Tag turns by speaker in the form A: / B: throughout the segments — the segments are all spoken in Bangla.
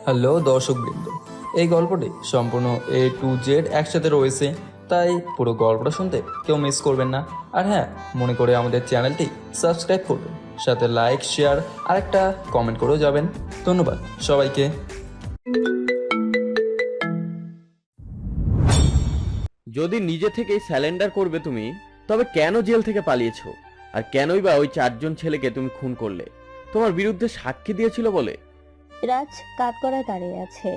A: হ্যালো দর্শকবৃন্দ, এই গল্পটি সম্পূর্ণ A to Z একসাথে রয়েছে, তাই পুরো গল্পটা শুনতে কেউ মিস করবেন না। আর হ্যাঁ, মনে করে আমাদের চ্যানেলটি সাবস্ক্রাইব করবেন, সাথে লাইক, শেয়ার আর একটা কমেন্ট করেও যাবেন। ধন্যবাদ সবাইকে।
B: যদি নিজে থেকেই স্যালেন্ডার করবে তুমি, তবে কেন জেল থেকে পালিয়েছো? আর কেনই বা ওই 4জন ছেলেকে তুমি খুন করলে? তোমার বিরুদ্ধে সাক্ষী দিয়েছিল বলে।
C: রাজ কাঠগড়ায় দাঁড়িয়ে আছে।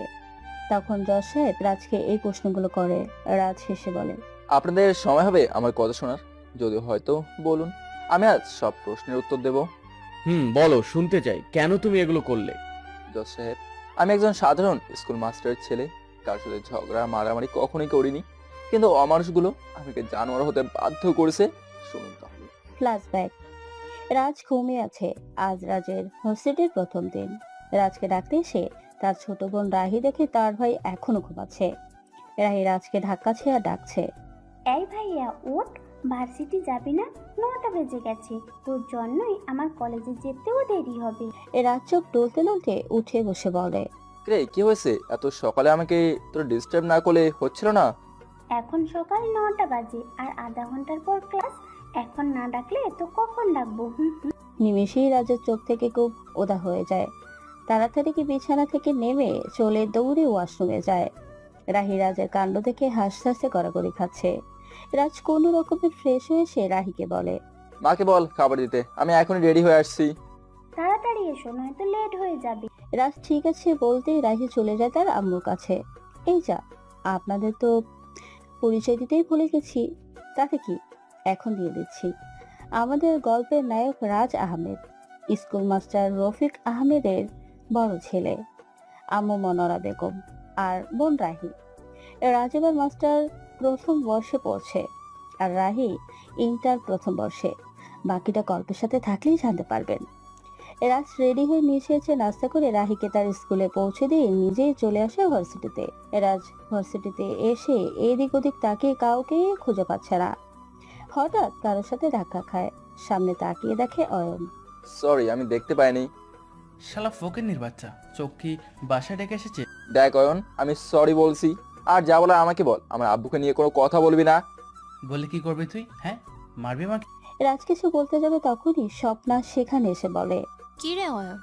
C: তখন জজ সাহেব রাজকে এই প্রশ্নগুলো করে। রাজ হেসে বলে,
D: আপনাদের সময় হবে আমার কথা শোনার? যদি হয়তো বলুন, আমি আজ সব প্রশ্নের উত্তর দেব।
B: বলো, শুনতে চাই, কেন তুমি এগুলো করলে?
D: জজ সাহেব, আমি একজন সাধারণ স্কুল মাস্টারের ছেলে। কার সাথে ঝগড়া মারামারি কখনোই করিনি, কিন্তু অমানুষগুলো আমাকে জানোয়ার হতে বাধ্য করেছে। শুনুন তাহলে।
C: ফ্ল্যাশব্যাক। রাজ ঘুমিয়ে আছে। আজ রাজের ভার্সিটির প্রথম দিন। রাজকে ডাকতে এসে তার ছোট বোন রাহি দেখে তার ভাই এখনো ঘুমাচ্ছে। রাহি রাজকে ধাক্কাছে আর ডাকছে।
E: এই ভাইয়া ওঠ, ভার্সিটি যাবি না? 9টা বেজে গেছে, তোর জন্যই আমার কলেজে যেতেও দেরি হবে।
C: রাজ চোখ টলতে টলতে উঠে বসে বলে,
D: রে, কি হয়েছে? এত সকালে আমাকে তোর ডিস্টার্ব না করলে হচ্ছিল না?
E: এখন সকাল 9টা বাজে আর আধা ঘন্টার পর ক্লাস। এখন না ডাকলে তো কখন ডাকবো?
C: নিমেষেই রাজের চোখ থেকে খুব ওদা হয়ে যায়। তাড়াতাড়ি কি বিছানা থেকে নেমে চলে দৌড়ে ওয়াশরুমে যায়। রাহি রাজের কাণ্ড দেখে হাসতে হাসতে গড়াগড়ি খাচ্ছে। রাজ কোনো রকমে ফ্রেশ হয়ে সে রাহিকে বলে,
D: মাকে বল খাবার দিতে, আমি এখনই রেডি হয়ে আসছি।
E: তাড়াতাড়ি এসো, নয়তো লেট হয়ে যাবে।
C: রাজ ঠিক আছে বলতেই রাহি চলে যায় তার আম্মুর কাছে। এই যা, আপনাদের তো পরিচয় দিতেই ভুলে গেছি। তাতে কি, এখন দিয়ে দিচ্ছি। আমাদের গল্পের নায়ক রাজ আহমেদ, স্কুল মাস্টার রফিক আহমেদের বড় ছেলে। আম্মু মনোরা বেগম আর বোন রাহি। রাজ এবার মাস্টার প্রথম বর্ষে পড়ছে আর রাহি ইন্টার প্রথম বর্ষে। বাকিটা গল্পের সাথে থাকলেই জানতে পারবেন। রাজ রেডি হয়ে নিচে এসে নাস্তা করে রাহিকে তার স্কুলে পৌঁছে দিয়ে নিজেই চলে আসে ভার্সিটিতে। রাজ ভার্সিটিতে এসে এদিক ওদিক তাকিয়ে কাউকে খুঁজে পাচ্ছে না। হঠাৎ কারোর সাথে ধাক্কা খায়। সামনে তাকিয়ে দেখে অয়ন।
D: সরি, আমি দেখতে পাইনি।
F: শালা ফকিন্নির বাচ্চা, চোখ কি বাসায় ডেকে এসেছে?
D: দেখ অয়ন, আমি সরি বলছি। আর যা বলার আমাকে বল, আমার আব্বুকে নিয়ে কোনো কথা বলবি না।
F: বলে কি করবি তুই? হ্যাঁ, মারবি আমাকে?
C: রাজ কিছু বলতে যাবে তখনই স্বপ্না সেখানে এসে বলে,
G: কি রে অয়ন,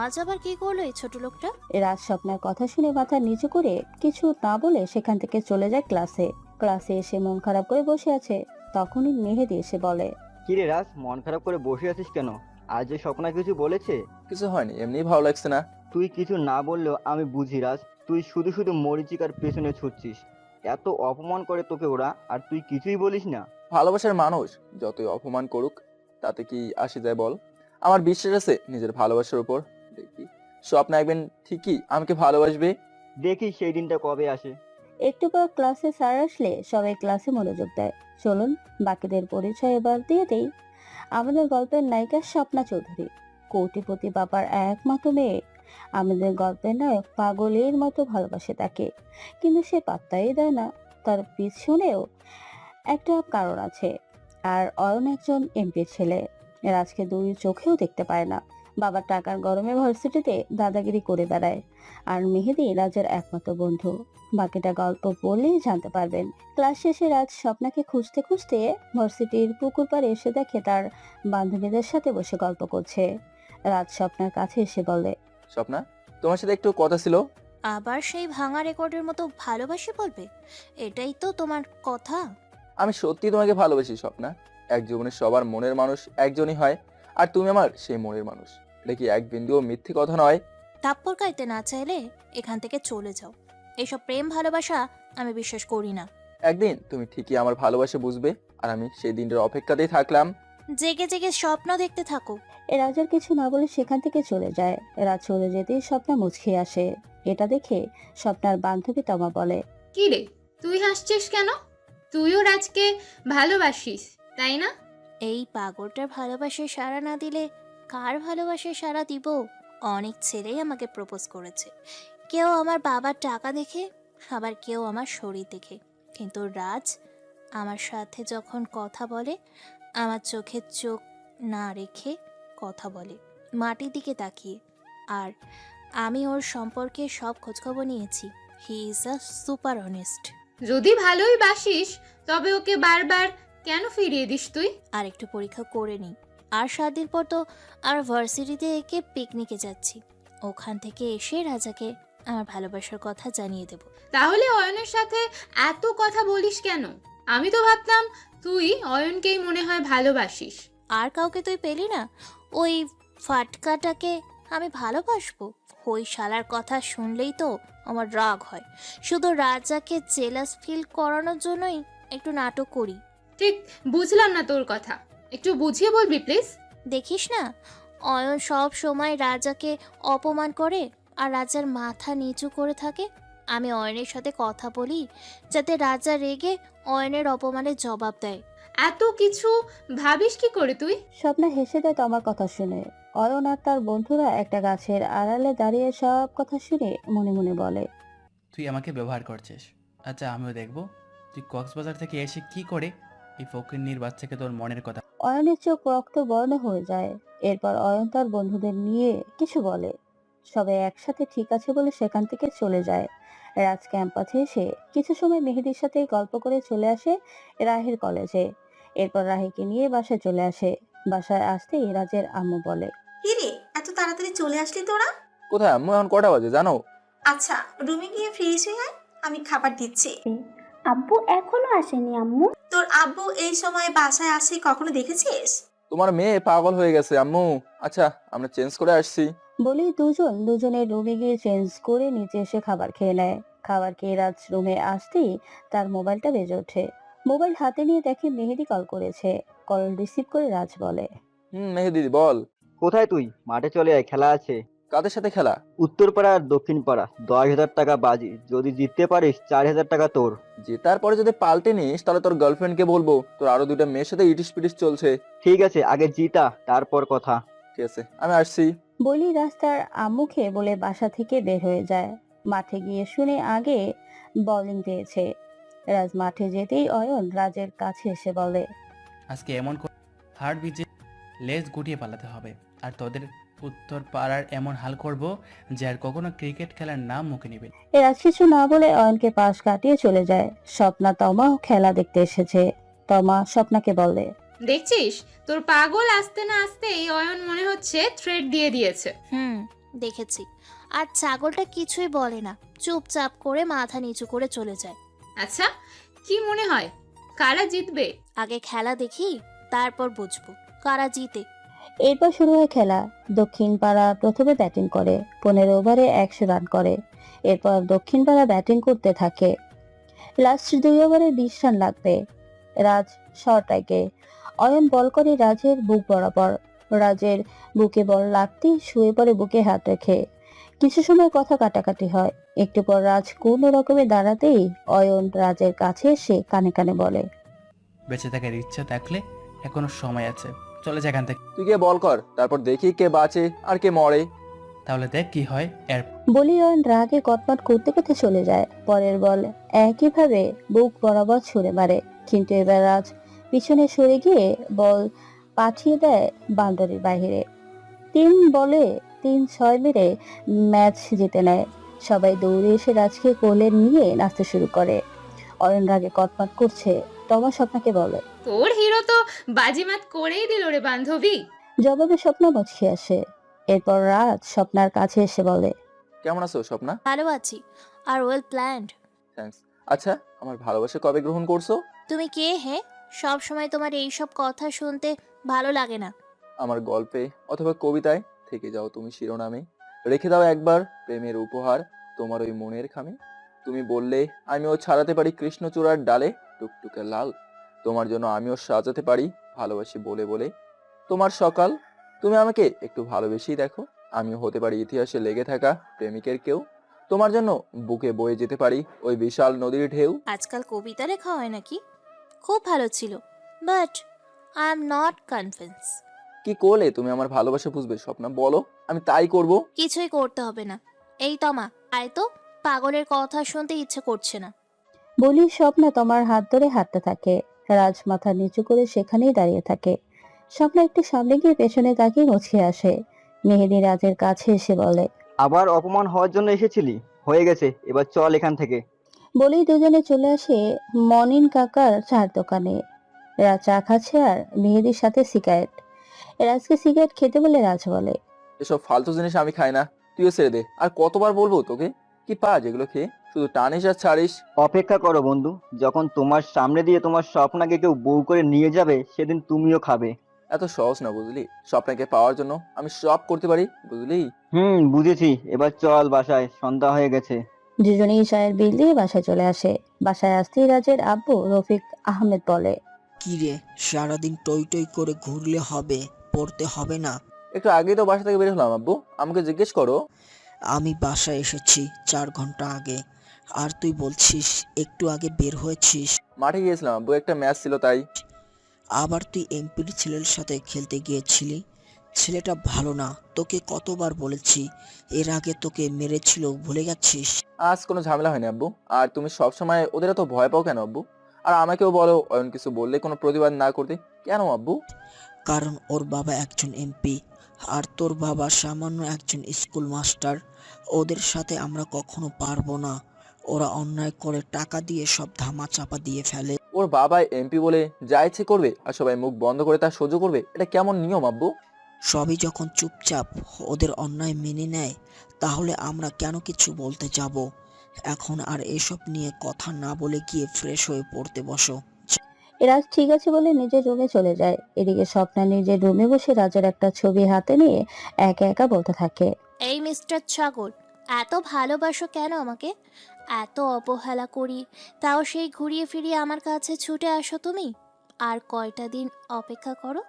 G: আজ আবার কি করলো এই ছোট লোকটা?
C: রাজ স্বপ্নার কথা শুনে মাথা নিচু করে কিছু না বলে সেখান থেকে চলে যায় ক্লাসে। ক্লাসে এসে মন খারাপ করে বসে আছে। তখনই মেহেদি এসে বলে,
H: কিরে রাজ, মন খারাপ করে বসে আছিস কেন? আজ যে স্বপ্না কিছু বলেছে?
D: কিছু হয়নি, এমনি ভালো লাগছে না।
H: তুই কিছু না বললেও আমি বুঝি রাজ, তুই শুধু শুধু মরিচিকার পেছনে ছুটছিস। এত অপমান করে তোকে ওরা, আর তুই কিছুই বলিস না।
D: ভালোবাসার মানুষ যতই অপমান করুক, তাতে কি আসে যায় বল? আমার বিশ্বাস আছে নিজের ভালোবাসার উপর। দেখি স্বপ্ন একদিন ঠিকই আমাকে ভালোবাসবে।
H: দেখি সেই দিনটা কবে আসে।
C: একটু পর ক্লাসে স্যার আসলে সবাই ক্লাসে মনোযোগ দেয়। চলুন বাকিদের পরিচয় এবার দিয়ে দেই। আমাদের গল্পের নায়িকা স্বপ্না চৌধুরী, কোটিপতি বাবার একমাত্র মেয়ে। আমাদের গল্পের নায়ক পাগলের মতো ভালোবাসে তাকে, কিন্তু সে পাত্তাই দেয় না। তার পিছনেও একটা কারণ আছে। আর অয়ন একজন এমপির ছেলে। রাজকে দুই চোখেও দেখতে পায় না। বাবার টাকার গরমে ভার্সিটিতে দাদাগিরি করে বেড়ায়। আর মেহেদি রাজের একমাত্র বন্ধু। বাকিটা গল্প বললেই জানতে পারবেন। ক্লাস শেষে রাজ স্বপ্নাকে খুঁজতে খুঁজতে ভার্সিটির পুকুর পাড়ে এসে দেখে তার বান্ধবীদের সাথে বসে গল্প করছে। রাজ স্বপ্নার কাছে এসে বলে,
D: স্বপ্না, তোমার সাথে একটু কথা ছিল।
G: আবার সেই ভাঙা রেকর্ডের মতো ভালোবাসি বলবে? এটাই তো তোমার কথা?
D: আমি সত্যি তোমাকে ভালোবাসি স্বপ্না। এক জীবনে সবার মনের মানুষ একজনই হয়, আর তুমি আমার সেই মনের মানুষ। এটা কি এক বিন্দুও মিথ্যে কথা নয়?
G: থাপ্পড় খাইতে না চাইলে এখান থেকে চলে যাও। এইসব প্রেম ভালোবাসা আমি বিশ্বাস করি না।
D: একদিন তুমি ঠিকই আমার ভালোবাসা বুঝবে, আর আমি সেই দিনটার অপেক্ষাতেই থাকলাম।
G: জেগে জেগে স্বপ্ন দেখতে থাকো।
C: রাজার কিছু না বলে সেখান থেকে চলে যায়। রাজ চলে যেতেই স্বপ্না মুচকি আসে। এটা দেখে স্বপ্নার বান্ধবী তমা বলে,
I: কি রে, তুই হাসছিস কেন? তুইও রাজকে ভালোবাসিস, তাই না?
G: এই পাগলটার ভালোবাসায় সাড়া না দিলে কার ভালোবাসায় সাড়া দিব? অনেক ছেলেই আমাকে প্রপোজ করেছে, কেউ আমার বাবার টাকা দেখে, আবার কেউ আমার শরীর দেখে। কিন্তু রাজ আমার সাথে যখন কথা বলে, আমার চোখে চোখ না রেখে কথা বলে, মাটির দিকে তাকিয়ে। আর আমি ওর সম্পর্কে সব খোঁজখবর নিয়েছি। He is a super honest.
I: যদি ভালোই বাসিস তবে ওকে বারবার কেন ফিরিয়ে দিস তুই?
G: আর একটু পরীক্ষা করে নিই। আর 7 দিন পর তো আর ভার্সিটিতে একে পিকনিকে যাচ্ছি। ওখান থেকে এসে রাজাকে আমার ভালোবাসার কথা জানিয়ে দেব।
I: তাহলে অয়নের সাথে এত কথা বলিস কেন? আমি তো ভাবতাম তুই অয়নকেই মনে হয় ভালোবাসিস।
G: আর কাউকে তুই পেলি না? ওই ফাটকাটাকে আমি ভালোবাসবো? ওই শালার কথা শুনলেই তো আমার রাগ হয়। শুধু রাজাকে জেলাস ফিল করানোর জন্যই একটু নাটক করি।
I: ঠিক বুঝলাম না তোর কথা, একটু বুঝিয়ে বলবি প্লিজ?
G: দেখিস না, অয়ন সব সময় রাজাকে অপমান করে আর রাজার মাথা নিচু করে থাকে। আমি অয়নের সাথে কথা বলি যাতে রাজা রেগে অয়নের অপমানের জবাব দেয়।
I: এত কিছু ভাবিস কি করে তুই?
C: স্বপ্না হেসে দেয় তোমার কথা শুনে। অয়ন আর তার বন্ধুরা একটা গাছের আড়ালে দাঁড়িয়ে সব কথা শুনে মনে মনে বলে,
F: তুই আমাকে ব্যবহার করছিস। আচ্ছা আমিও দেখব তুই কক্সবাজার থেকে এসে কি করে এই ফকিন্নির বাচ্চাকে তোর মনের কথা।
C: অয়নের চোখ রক্ত বর্ণ হয়ে যায়। এরপর অয়ন তার বন্ধুদের নিয়ে কিছু বলে। সবাই একসাথে ঠিক আছে বলে সেখান থেকে চলে যায়। রাজ ক্যাম্পাসে এসে কিছু সময় মেহেদির সাথে গল্প করে চলে আসে রাহের কলেজে। এরপর রাহিকে নিয়ে বাসায় চলে আসে। বাসায় আসতেই রাজের আম্মু বলে,
J: কিরে এত তাড়াতাড়ি চলে আসলি তোরা?
D: কোথায় আম্মু? এখন কটা বাজে জানো?
J: আচ্ছা রুমে গিয়ে ফ্রেশ হয়ে আয়, আমি খাবার দিচ্ছি।
E: আব্বু এখনো আসেনি আম্মু।
J: তোর আব্বু এই সময় বাসায় আসে কখনো দেখেছিস?
D: তোমার মেয়ে পাগল হয়ে গেছে আম্মু। আচ্ছা আমরা চেঞ্জ করে আসছি।
C: বলেই দুজনের রুমে গিয়ে চেঞ্জ করে নিচে এসে খাবার খেয়ে নেয়। খাবার খেয়ে রাজ রুমে আসতেই তার মোবাইলটা বেজে ওঠে। মোবাইল হাতে নিয়ে দেখে মেহেদি কল করেছে। কল রিসিভ করে রাজ বলে,
D: মেহেদি বল।
H: কোথায় তুই? মাঠে চলে আয়, খেলা আছে।
D: কাদের সাথে খেলা?
H: উত্তরপাড়া আর দক্ষিণ পাড়া, 10,000 টাকা বাজি। যদি জিততে পারিস 4,000 টাকা তোর।
D: জেতার পরে যদি পাল্টে নিস তাহলে তোর গার্লফ্রেন্ডকে বলবো তোর আরো 2টা মেয়ের সাথে ইটিস পিটিস চলছে।
H: ঠিক আছে, আগে জিতা তারপর কথা।
D: ঠিক আছে আমি আসছি।
C: বলি রাস্তার আম্মুকে বলে বাসা থেকে বের হয়ে যায়। মাঠে গিয়ে শুনে আগে বোলিং দিয়েছে। রাজ মাঠে যেতেই অয়ন রাজের কাছে এসে বলে,
F: আজকে এমন হার্ট বিজে লেজ গুটিয়ে পালাতে হবে। আর তোদের উত্তর পাড়ার এমন হাল করব যে আর কখনো ক্রিকেট খেলার নাম মুখে নিবে না।
C: রাজ কিছু না বলে অয়নকে পাশ কাটিয়ে চলে যায়। স্বপ্না তমাও খেলা দেখতে এসেছে। তমা স্বপ্নাকে বলে,
I: দেখছিস তোর পাগল আসতে না আসতে এই অয়ন মনে হচ্ছে থ্রেড দিয়ে দিয়েছে।
G: দেখেছি। আর ছাগলটা কিছুই বলে না, চুপচাপ করে মাথা নিচু করে চলে যায়।
I: আচ্ছা কি মনে হয় কারা জিতবে?
G: আগে খেলা দেখি, তারপর বুঝবো কারা জিতে।
C: এরপর শুরু হয় খেলা। দক্ষিণ পাড়া প্রথমে ব্যাটিং করে 15 ওভারে 100 রান করে। এরপর দক্ষিণ পাড়া ব্যাটিং করতে থাকে। লাস্ট 2 ওভারে 20 রান লাগবে। রাজ শর্ট রাখে। অয়ন বল করে রাজের বুক বরাবর। রাজের বুকে বল লাগতেই শুয়ে পড়ে বুকে হাত রেখে। কিছু সময় কথা কাটাকাটি হয়। একটু পর রাজ কোনো রকমে দাঁড়াতেই অয়ন রাজের কাছে এসে কানে কানে বলে,
F: বেঁচে থাকার ইচ্ছা থাকলে এখনো সময় আছে, চলে যা এখান থেকে।
D: তুই গিয়ে বল কর, তারপর দেখি কে বাঁচে আর কে মরে।
F: তাহলে দেখ কি হয়। এর
C: বলি অয়ন রাগে কটমট করতে করতে চলে যায়। পরের বল একইভাবে বুক বরাবর ছুঁড়ে মারে, কিন্তু এবার রাজ পিছনে সরে গিয়ে বল পাঠিয়ে দেয় বাউন্ডারির বাইরে। 3 বলে 3-6 মেরে ম্যাচ জিতে নেয়। সবাই দৌড়ে এসে রাজকে কোলে নিয়ে নাচতে শুরু করে। অয়ন রাগে কটমট করছে। তমা স্বপ্নাকে বলে,
I: তোর হিরো তো বাজিমাত করেই দিল রে বান্ধবী।
C: জবাবে স্বপ্না মুচকি আসে। এরপর রাজ স্বপ্নার কাছে এসে বলে,
D: কেমন আছো স্বপ্না?
G: ভালো আছি। Are well planned.
D: থ্যাঙ্কস। আচ্ছা আমার ভালোবাসা কবে গ্রহণ করছো?
G: তুমি কে হে? সব সময় তোমার এইসব কথা শুনতে ভালো লাগে না।
D: আমার গল্পে অথবা কবিতায় থেকে যাও তুমি শিরোনামে। রেখে দাও একবার প্রেমের উপহার তোমার ওই মনের খামে। তুমি বললে আমিও ছাড়াতে পারি কৃষ্ণচূড়ার ডালে টুকটুকে লাল। তোমার জন্য আমিও সাজাতে পারি ভালোবাসি বলে বলে তোমার সকাল। তুমি আমাকে একটু ভালোবেসেই দেখো, আমিও হতে পারি ইতিহাসে লেগে থাকা প্রেমিকের কেউ। তোমার জন্য বুকে বয়ে যেতে পারি ওই বিশাল নদীর ঢেউ।
G: আজকাল কবিতা লেখা হয় নাকি? খুব ভালো ছিল, but I am not convince.
D: কি করলে তুমি আমার ভালোবাসা বুঝবে স্বপ্না, বলো আমি তাই করব।
G: কিছুই করতে হবে না। এই তমা, আয় তো, পাগলের কথা শুনতে ইচ্ছে করছে না।
C: বলি স্বপ্না তোমার হাত ধরে হাঁটতে থাকে। রাজ মাথা নিচু করে সেখানেই দাঁড়িয়ে থাকে। স্বপ্না একটু সামনে গিয়ে পেছনে তাকিয়ে মুছিয়ে আসে। মেহেদি রাজের কাছে এসে বলে,
H: আবার অপমান হওয়ার জন্য এসেছিলি? হয়ে গেছে, এবার চল এখান থেকে।
C: বলেই দুজনে চলে আসে মনিন কাকার চার দোকানে। রাজ চা খাচ্ছে আর মেহেদির সাথে সিগারেট। রাজকে সিগারেট খেতে বলে রাজ বলে,
D: এসব ফালতু জিনিস আমি খাই না, তুইও ছেড়ে দে। আর কতবার বলবো তোকে, কি পাস এগুলো খেয়ে, শুধু টানিস আর ছাড়িস।
H: অপেক্ষা করো বন্ধু, যখন তোমার সামনে দিয়ে তোমার স্বপ্নাকে কেউ বউ করে নিয়ে যাবে সেদিন তুমিও খাবে।
D: এত সহজ না বুঝলি, স্বপ্নকে পাওয়ার জন্য আমি সব করতে পারি, বুঝলি।
H: বুঝেছি, এবার চল বাসায়, সন্ধ্যা হয়ে গেছে।
C: দুজনেই চায়ের বিল দিয়ে বাসায় চলে আসে। বাসায় আসতেই রাজের আব্বু রফিক আহমেদ বলে,
K: কি রে, সারাদিন টই টই করে ঘুরলে হবে, পড়তে হবে না?
D: একটু আগেই তো বাসা থেকে বের হলাম আব্বু, আমাকে জিজ্ঞেস করো।
K: আমি বাসায় এসেছি 4 ঘন্টা আগে, আর তুই বলছিস একটু আগে বের হয়েছিস।
D: মাঠে গিয়েছিলাম আব্বু, একটা ম্যাচ ছিল তাই।
K: আবার তুই এমপির ছেলের সাথে খেলতে গিয়েছিলি। ছেলেটা ভালো না, তোকে কতবার বলেছি। এর আগে তোকে মেরেছিল, ভুলে গেছিস?
D: আজ কোনো ঝামেলা হয়নি আব্বু। আর তুমি সবসময় ওদের এত ভয় পাও কেন আব্বু? আর আমাকেও বলো অয়ন কিছু বললে কোনো প্রতিবাদ না করতে, কেন আব্বু?
K: কারণ ওর বাবা একজন এমপি, আর তোর বাবা সামান্য একজন স্কুল মাস্টার। ওদের সাথে আমরা কখনো পারবো না। ওরা অন্যায় করে টাকা দিয়ে সব ধামা চাপা দিয়ে ফেলে।
D: ওর বাবা এমপি বলে যা ইচ্ছে করবে আর সবাই মুখ বন্ধ করে তা সহ্য করবে, এটা কেমন নিয়ম আব্বু?
K: সবই যখন চুপচাপ ওদের অন্যায় মেনে নেয়, তাহলে আমরা কেন কিছু বলতে যাব? এখন আর এসব নিয়ে কথা না বলে গিয়ে ফ্রেশ হয়ে পড়তে বসো।
C: রাজ ঠিক আছে বলে নিজের রুমে চলে যায়। এদিকে স্বপ্না নিজের রুমে বসে রাজের একটা ছবি হাতে নিয়ে একা একা বলতে থাকে,
G: এই মিস্টার ছাগল, এত ভালোবাসো কেন আমাকে? এত অবহেলা করি, তাও সেই ঘুরিয়ে ফিরিয়ে আমার কাছে ছুটে আসো তুমি। আর কয়টা দিন অপেক্ষা করো,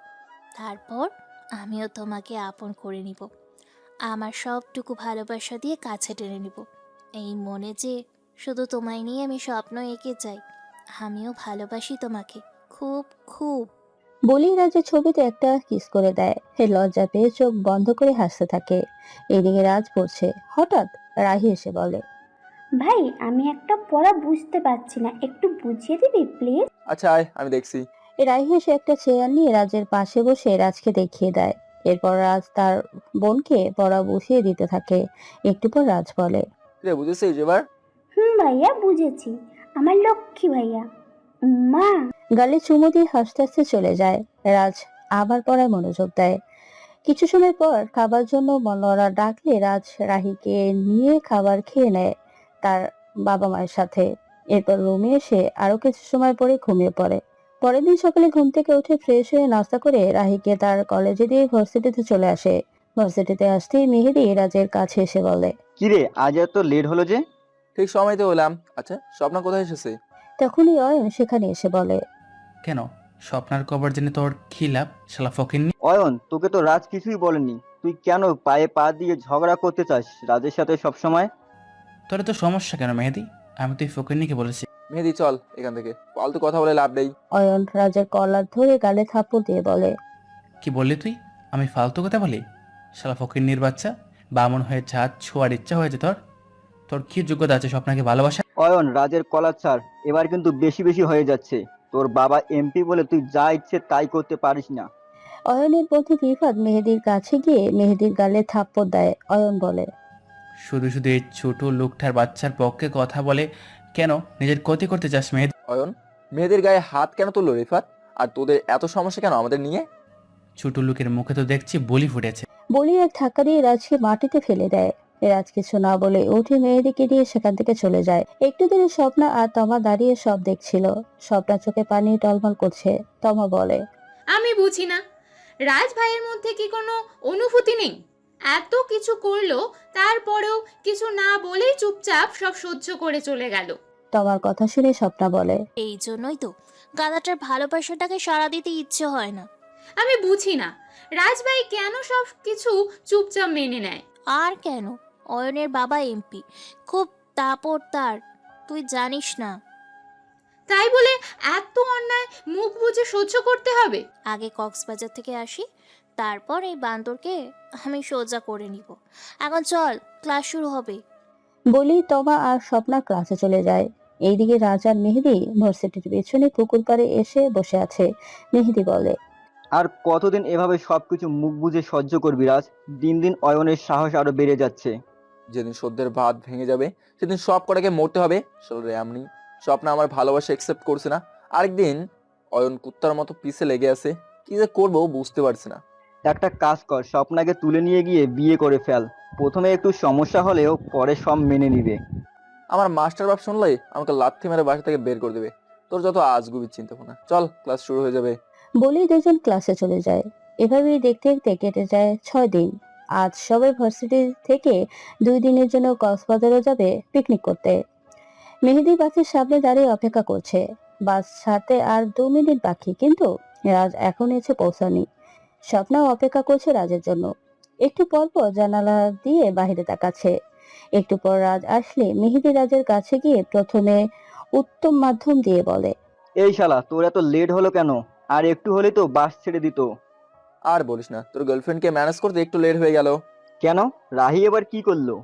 G: তারপর আমিও তোমাকে আপন করে নিব। আমার সবটুকু ভালোবাসা দিয়ে কাছে টেনে নিব। এই মনে যে শুধু তোমায় নিয়ে আমি স্বপ্ন এঁকে যাই। আমিও ভালোবাসি তোমাকে খুব খুব।
C: বলেই রাজের ছবিতে একটা কিস করে দেয়। লজ্জা পেয়ে চোখ বন্ধ করে হাসতে থাকে। এদিকে রাজ পড়ছে, হঠাৎ রাহি এসে বলে,
E: ভাই আমি একটা পড়া বুঝতে পারছি না, একটু বুঝিয়ে দিবি প্লিজ?
D: আচ্ছা আয়, আমি দেখছি।
C: রাহি এসে একটা চেয়ার নিয়ে রাজের পাশে বসে রাজকে দেখিয়ে দেয়। এরপর রাজ তার বোনকে পড়া বসিয়ে দিতে থাকে। একটু পর রাজ বলে,
D: রে বুঝেছিস এবার?
E: ভাইয়া বুঝেছি, আমার লক্ষ্মী ভাইয়া। মা।
C: গালে চুমু দিয়ে হাসতে হাসতে চলে যায়। রাজ আবার পড়ায় মনোযোগ দেয়। কিছু সময় পর খাবার জন্য মনোরা ডাকলে রাজ রাহিকে নিয়ে খাবার খেয়ে নেয় তার বাবা মায়ের সাথে। এরপর রুমে এসে আরো কিছু সময় পরে ঘুমিয়ে পড়ে। পরের দিন সকালে ঘুম থেকে উঠে ফ্রেশ হয়ে নাস্তা করে রাহিকে তার কলেজে দিয়ে ভার্সিটিতে চলে আসে। ভার্সিটিতে আসতেই মেহেদি রাজের কাছে এসে বলে,
H: কিরে, আজ এত লেট হলো যে?
D: ঠিক সময়তে হলাম। আচ্ছা স্বপ্ন কোথায় এসেছে?
C: তখনই অয়ন সেখানে এসে বলে,
F: কেন, স্বপ্নার কবর জেনে তোর কি লাভ, শালা ফকিন্নি?
H: অয়ন, তোকে তো রাজ কিছুই বলেনি, তুই কেন পায়ে পা দিয়ে ঝগড়া করতে চাস রাজের সাথে সব সময়?
F: তোর তো সমস্যা কেন মেহেদি? আমি তুই ফকিন্নিকে বলেছি।
D: মেহেদি চল এখান থেকে, ফালতু কথা বলে লাভ নেই।
C: অয়ন রাজের কলার ধরে গালে থাপ্পড় দিয়ে বলে,
F: কি বললি তুই? আমি ফালতু কথা বলি? শালা ফকিন্নির বাচ্চা, বামন হয়ে ছাদ ছোঁয়ার ইচ্ছা হয়েছে তোর? তোর কি যোগ্যতা আছে স্বপ্নাকে ভালোবাসা?
H: অয়ন, রাজের কলার ছাড়, এবার কিন্তু বেশি বেশি হয়ে যাচ্ছে। তোর বাবা এমপি বলে তুই যা ইচ্ছে তাই করতে পারিস না।
C: অয়নের বন্ধু রিফাত মেহেদির কাছে গিয়ে মেহেদির গালে থাপ্পড় দেয়। অয়ন বলে,
F: শুধু শুধু এই ছোট লোকটার বাচ্চার পক্ষে কথা বলে কেন নিজের ক্ষতি করতে চাস মেহেদি?
D: অয়ন, মেয়েদের গায়ে হাত কেন তুললো রিফাত? আর তোদের এত সমস্যা কেন আমাদের নিয়ে?
F: ছোট লোকের মুখে তো দেখছি বলি ফুটেছে।
C: বলি এক ধাক্কা দিয়ে রাজকে মাটিতে ফেলে দেয়। রাজ কিছু না বলে উঠে মেহেদিকে নিয়ে সেখান থেকে চলে যায়। একটু দূরে স্বপ্না আর তমা দাঁড়িয়ে সব দেখছিল। স্বপ্না চোখে পানি টলমল করছে। তমা বলে,
I: আমি বুঝি না, রাজ ভাইয়ের মধ্যে কি কোনো অনুভূতি নেই? এত কিছু করলো, তারপরেও কিছু না বলেই চুপচাপ সব সহ্য করে চলে গেল।
C: তমার কথা শুনে স্বপ্না বলে,
G: এই জন্যই তো গাদাটার ভালোবাসাটাকে সাড়া দিতে ইচ্ছে হয় না।
I: আমি বুঝি না, রাজ ভাই কেন সব কিছু চুপচাপ মেনে নেয়?
G: আর কেন, অয়নের বাবা এমপি, খুব দাপট তার, তুই জানিস না?
I: তাই বলে এত অন্যায় মুখ বুজে সহ্য করতে হবে?
G: আগে কক্সবাজার থেকে আসি, তারপর এই বান্দরকে আমি সোজা করে নিব। এখন চল, ক্লাস শুরু হবে।
C: বলেই তমা আর স্বপ্না ক্লাসে চলে যায়। এইদিকে রাজ আর মেহেদি ভার্সিটির পেছনে পুকুর পাড়ে এসে বসে আছে। মেহেদি বলে,
H: আর কতদিন এভাবে সবকিছু মুখ বুজে সহ্য করবি রাজ? দিন দিন অয়নের সাহস আরো বেড়ে যাচ্ছে।
D: যেদিন সদ্যের ভাত ভেঙে যাবে সেদিন সব কটাকে মরতে হবে। আসলে এমনি স্বপ্ন আমার ভালোবাসা একসেপ্ট করছে না, আরেকদিন অয়ন কুত্তার মতো পিছে লেগে আছে। কি যে করবো বুঝতে পারছি না।
H: একটা কাজ কর, স্বপ্নাকে তুলে নিয়ে গিয়ে বিয়ে করে ফেল। প্রথমে একটু সমস্যা হলেও পরে সব মেনে নিবে।
D: আমার মাস্টার বাপ শুনলে আমাকে লাথি মেরে বাসা থেকে বের করে দেবে। তোর যত আজগুবি চিন্তা ভাবনা, চল ক্লাস শুরু হয়ে যাবে।
C: বলেই দুজন ক্লাসে চলে যায়। এভাবেই দেখতে দেখতে কেটে যায় 6 দিন। আজ সবাই ভার্সিটি থেকে 2 দিনের জন্য কক্সবাজারও যাবে পিকনিক করতে। মেহেদি বাসের সামনে দাঁড়িয়ে অপেক্ষা করছে। বাস ছাড়তে আর 2 মিনিট বাকি, কিন্তু রাজ এখন এসে পৌঁছানি। স্বপ্নাও অপেক্ষা করছে রাজের জন্য। একটু পর পর জানালা দিয়ে বাইরে তাকাচ্ছে। একটু পর রাজ আসলে মেহেদি রাজের কাছে গিয়ে প্রথমে উত্তম মাধ্যম দিয়ে বলে,
H: এই শালা, তোর এত লেট হলো কেন? আর একটু হলে তো বাস ছেড়ে দিত।
D: আর বলিস না, তোর গার্লফ্রেন্ডকে ম্যানেজ করতে একটু লেট হয়ে গেল।
H: কেন? রাহি এবার কি করলো?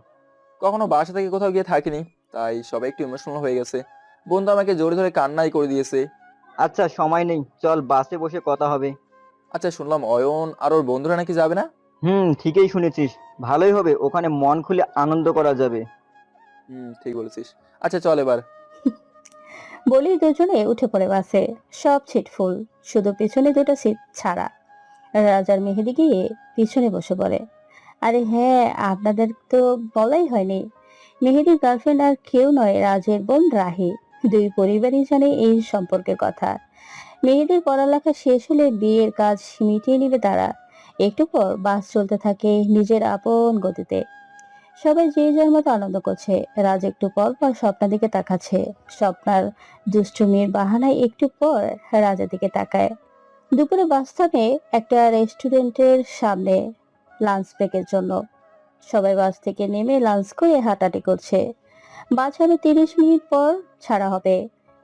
D: কখনো বাসা থেকে কোথাও গিয়ে থাকিনি, তাই সবাই একটু ইমোশনাল হয়ে গেছে। বন্ধু আমাকে জোরে ধরে কান্নাই করে দিয়েছে।
H: আচ্ছা, সময় নেই, চল বাসে বসে কথা হবে।
D: আচ্ছা, শুনলাম অয়ন আর ওর বন্ধুরা নাকি যাবে না?
H: ঠিকই শুনেছিস। ভালোই হবে, ওখানে মন খুলে আনন্দ করা যাবে।
D: ঠিক বলেছিস। আচ্ছা চল এবার।
C: বলেই দুজনে উঠে পড়ে বাসে। সব সিট ফুল, শুধু পিছনে 2টা সিট ছাড়া। রাজার মেহেদি গিয়ে পিছনে বসে পড়ে। আরে হ্যাঁ, আপনাদের তো বলাই হয়নি, মেহেদির গার্লফ্রেন্ড আর কেউ নয়, রাজের বোন রাহি। 2 পরিবারই জানে এই সম্পর্কের কথা। মেহেদির পড়ালেখা শেষ হলে বিয়ের কাজ মিটিয়ে নিবে তারা। একটু পর বাস চলতে থাকে নিজের আপন গতিতে। সবাই যে যার মতো আনন্দ করছে। রাজ একটু পর পর স্বপ্নার দিকে তাকাচ্ছে। স্বপ্নার দুষ্টুমির বাহানায় একটু পর রাজের দিকে তাকায়। দুপুরে বাস থামে একটা রেস্টুরেন্টের সামনে লাঞ্চ ব্রেকের জন্য। সবাই বাস থেকে নেমে লাঞ্চ করে হাঁটাহাঁটি করছে। বাস আরো 30 মিনিট পর ছাড়া হবে।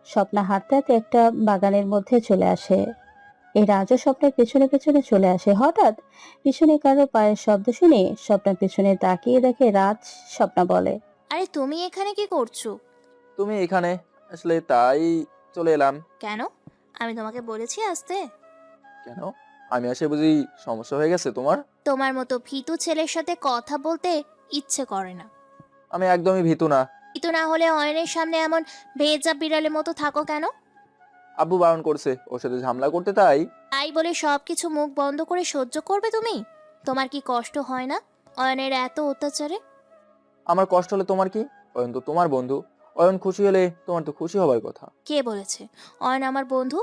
C: স্বপ্না হাঁটতে হাঁটতে একটা বাগানের মধ্যে চলে আসে। এই রাজও স্বপ্নের পেছনে পেছনে চলে আসে। হঠাৎ পিছনে কারো পায়ের শব্দ শুনে স্বপ্নার পিছনে তাকিয়ে দেখে রাজ। স্বপ্না বলে,
G: আরে তুমি এখানে কি করছো?
D: তুমি এখানে আসলে তাই চলে এলাম।
G: কেন? আমি তোমাকে বলেছি আসতে?
D: কেন? আমি আসে বুঝি সমস্যা হয়ে গেছে তোমার?
G: তোমার মতো ভীতু ছেলের সাথে কথা বলতে ইচ্ছে করে না।
D: আমি একদমই ভীতু না।
G: ভীতু না হলে অয়নের সামনে এমন ভেজা বিড়ালের মতো থাকো কেন?
D: আব্বু বারণ করছে ওর সাথে ঝামেলা করতে, তাই।
G: তাই বলে সবকিছু মুখ বন্ধ করে সহ্য করবে তুমি? তোমার কি কষ্ট হয় না অয়নের এত অত্যাচারে?
D: আমার কষ্ট হলে তোমার কি? অয়ন তো তোমার বন্ধু। অয়ন খুশি হলে তোমার তো খুশি হবার কথা।
G: কে বলেছে অয়ন আমার বন্ধু?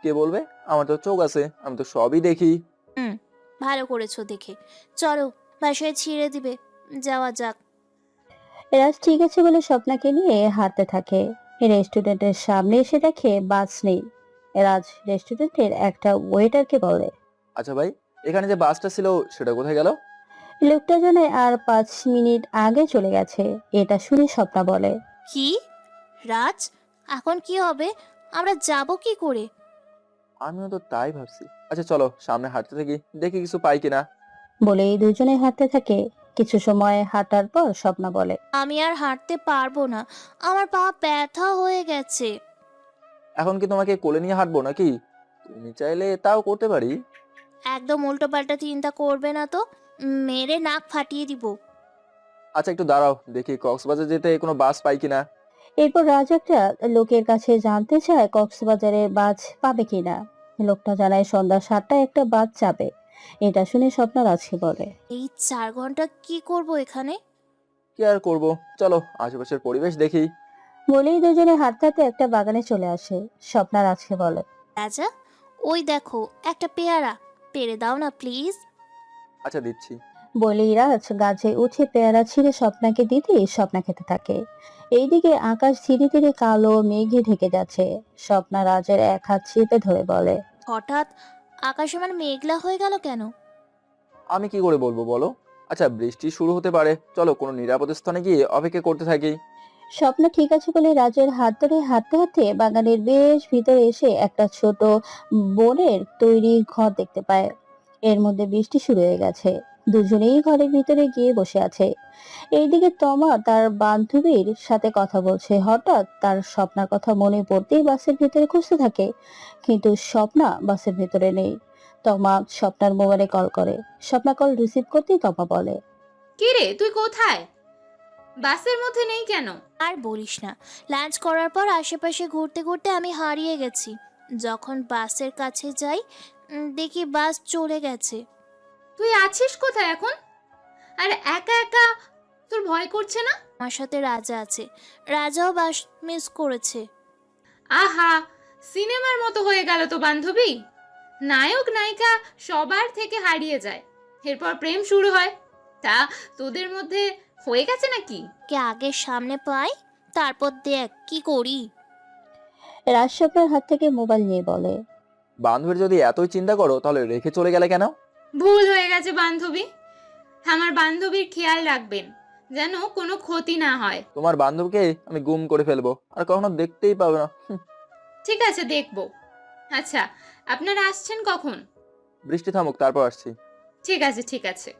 D: কে বলবে? আমার তো চোখ আছে, আমি তো সবই দেখি।
G: ভালো করেছো দেখে। চলো, বাসায় ছিঁড়ে দিবে, যাওয়া যাক।
C: রাজ ঠিক আছে বলে স্বপ্নাকে নিয়ে হাঁটতে থাকে। রেস্টুরেন্টের সামনে এসে দেখে বাস নেই। রাজ রেস্টুরেন্টের একটা ওয়েটারকে বলে,
D: আচ্ছা ভাই, এখানে যে বাসটা ছিল সেটা কোথায় গেল?
C: লোকটা জানায় আর 5 মিনিট আগে চলে গেছে। এটা শুনে স্বপ্না বলে,
G: কি? রাজ, এখন কি হবে? আমরা যাব কি করে?
D: আমিও তো তাই ভাবছি। আচ্ছা চলো সামনে হাঁটতে থাকি, দেখি কিছু পাই কিনা।
C: বলেই দুজনে হাঁটতে থাকে। কিছু সময় হাঁটার পর স্বপ্না বলে,
G: আমি আর হাঁটতে পারবো না, আমার পা ব্যথা হয়ে গেছে।
D: এখন কি তোমাকে কোলে নিয়ে হাঁটবো নাকি? তুমি চাইলে তাও করতে পারি।
G: একদম উল্টোপাল্টা চিন্তা করবে না তো, মেরে নাক ফাটিয়ে দিব।
D: আচ্ছা একটু দাঁড়াও, দেখি কক্সবাজার যেতে কোনো বাস পাই কিনা।
C: এরপর রাজ একটা লোকের কাছে জানতে চায় কক্সবাজারের বাস পাবে কিনা। লোকটা জানায় সন্ধ্যা 7টায় একটা বাস যাবে। এটা শুনে স্বপ্না রাজকে বলে,
G: এই 4 ঘন্টা কি করব এখানে?
D: কি আর করবো, চলো আশেপাশের পরিবেশ দেখি।
C: বলেই দুজনে হাঁটতে হাঁটতে একটা বাগানে চলে আসে। স্বপ্না রাজকে বলে,
G: রাজা, ওই দেখো একটা পেয়ারা, পেরে দাও না প্লিজ।
D: আচ্ছা দিচ্ছি।
C: বলেই রাজ গাছে উঠে পেয়ারা ছিঁড়ে স্বপ্নাকে দিতে স্বপ্না খেতে থাকে। এইদিকে আকাশ ধীরে ধীরে কালো মেঘে ঢেকে যাচ্ছে। স্বপ্না রাজের এক হাত চেপে ধরে বলে,
G: হঠাৎ আকাশ আমার মেঘলা হয়ে গেল কেন?
D: আমি কি করে বলবো বলো? আচ্ছা বৃষ্টি শুরু হতে পারে, চলো কোনো নিরাপদ স্থানে গিয়ে অপেক্ষা করতে থাকি।
C: স্বপ্না ঠিক আছে বলে রাজের হাত ধরে হাঁটতে হাঁটতে বাগানের বেশ ভিতরে এসে একটা ছোট বনের তৈরি ঘর দেখতে পায়। এর মধ্যে বৃষ্টি শুরু হয়ে গেছে। দুজনেই ঘরের ভিতরে গিয়ে বসে আছে। এইদিকে তমা তার বান্ধবীর সাথে কথা বলছে। হঠাৎ তার স্বপ্নার কথা মনে পড়তেই বাসের ভিতরে খুঁজতে থাকে, কিন্তু স্বপ্না বাসের ভিতরে নেই। তমা স্বপ্নার মোবাইলে কল করে। স্বপ্না কল রিসিভ করতেই তমা বলে,
I: কি রে, তুই কোথায়? বাসের মধ্যে নেই কেন?
G: আর বলিস না, লাঞ্চ করার পর আশেপাশে ঘুরতে ঘুরতে আমি হারিয়ে গেছি। যখন বাসের কাছে যাই, দেখি বাস চলে গেছে।
I: তুই আছিস কোথায় এখন? আর একা একা তোর ভয় করছে না?
G: আমার সাথে রাজা আছে, রাজাও বাস মিস করেছে।
I: আহা, সিনেমার মতো হয়ে গেল তো বান্ধবী। নায়ক নায়িকা সবার থেকে হারিয়ে যায়, এরপর প্রেম শুরু হয়। তা তোদের মধ্যে হয়ে গেছে নাকি?
G: কে আগে সামনে পাই, তারপর দেখ কি করি।
C: রাজ স্বপ্নার হাত থেকে মোবাইল নিয়ে বলে,
D: বান্ধবীর যদি এতই চিন্তা করো তাহলে রেখে চলে গেলে কেন?
I: ভুল হয়ে গেছে বান্ধবী। আমার বান্ধবীর খেয়াল রাখবেন, যেন কোনো ক্ষতি না হয়।
D: তোমার বান্ধবীকে আমি গুম করে ফেলবো, আর কখনো দেখতেই পাবে না।
I: ঠিক আছে, দেখব। আচ্ছা, আপনারা আসছেন কখন?
D: বৃষ্টি থামুক তারপর আসছি।
I: ঠিক আছে ঠিক আছে,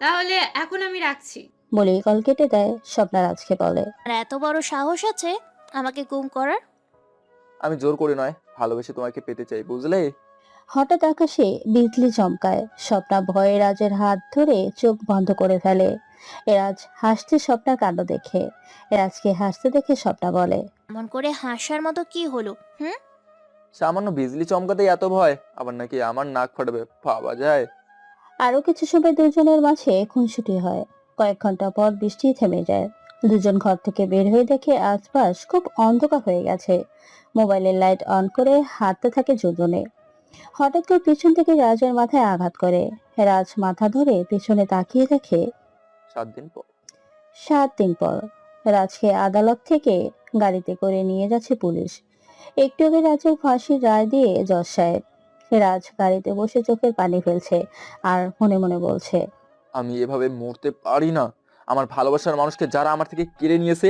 I: তাহলে এখন আমি রাখছি।
C: বলেই কল কেটে দেয়। স্বপ্না রাজকে বলে,
G: আর এত বড় সাহস আছে আমাকে গুম করার?
D: আমি জোর করে নয়, ভালোবেসে তোমাকে পেতে চাই, বুঝলে?
C: হঠাৎ আকাশে বিজলি চমকায়। স্বপ্না ভয়ে রাজের হাত ধরে চোখ বন্ধ করে ফেলে। রাজ হাসতে স্বপ্নার কাণ্ড দেখে। রাজকে হাসতে দেখে স্বপ্না বলে,
G: এমন করে হাসার মতো কি হলো?
D: সামান্য বিজলি চমকাতেই এত ভয়? আবার নাকি আমার নাক ফাটবে, ভাবা যায়?
C: আরো কিছু সময় দুজনের মাঝে খুনসুটি হয়। কয়েক ঘন্টা পর বৃষ্টি থেমে যায়। দুজন ঘর থেকে বের হয়ে দেখে আশপাশ খুব অন্ধকার হয়ে গেছে। মোবাইলের লাইট অন করে হাঁটতে থাকে দুজনে। হঠাৎ করে পিছন থেকে রাজের মাথায় আঘাত করে। রাজ মাথা ধরে পেছনে তাকিয়ে দেখে
D: 7 দিন পর।
C: 7 দিন পর রাজকে আদালত থেকে গাড়িতে করে নিয়ে যাচ্ছে পুলিশ। একটু আগে রাজের ফাঁসির রায় দিয়ে জজ সাহেব। রাজ গাড়িতে বসে চোখের পানি ফেলছে আর মনে মনে বলছে,
D: আমি এভাবে মরতে পারি না। আমার ভালোবাসার মানুষকে যারা আমার থেকে কেড়ে নিয়েছে,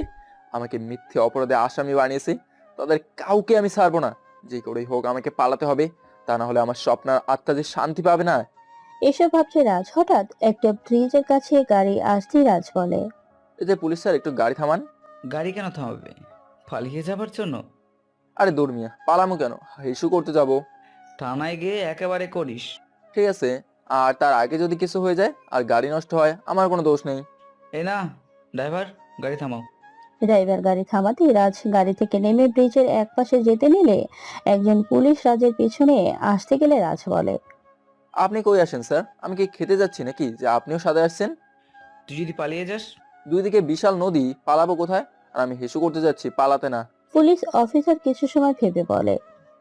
D: আমাকে মিথ্যে অপরাধে আসামি বানিয়েছে, তাদের কাউকে আমি ছাড়বো না। যে করেই হোক আমাকে পালাতে হবে, তা না হলে আমার স্বপ্নার আত্মা যে শান্তি পাবে না।
C: এসব ভাবছে রাজ। হঠাৎ একটা ব্রিজের কাছে গাড়ি আসতেই রাজ বলে,
D: এই যে পুলিশ স্যার, একটু গাড়ি থামান।
L: গাড়ি কেন থামাবে? পালিয়ে যাবার জন্য?
D: আরে দূর মিয়া, পালামো কেন, ইস্যু করতে যাব।
L: থানায় গিয়ে একেবারে করিস।
D: ঠিক আছে, আর তার আগে যদি কিছু হয়ে যায় আর গাড়ি নষ্ট হয়, আমার কোনো দোষ নেই।
L: এই না, ড্রাইভার, গাড়ি থামাও।
C: ড্রাইভার গাড়ি থামাতেই রাজ গাড়ি থেকে নেমে ব্রিজের এক পাশে যেতে নিলে একজন পুলিশ রাজের পিছনে আসতে গেলে রাজ বলে,
D: আপনি কই আসেন স্যার? আমি কি খেতে যাচ্ছি নাকি যে আপনিও সাথে আসছেন?
L: তুই যদি পালিয়ে যাস?
D: দুই দিকে বিশাল নদী, পালাবো কোথায়? আর আমি হিসু করতে যাচ্ছি, পালাতে না।
C: পুলিশ অফিসার কিছু সময় ভেবে বলে,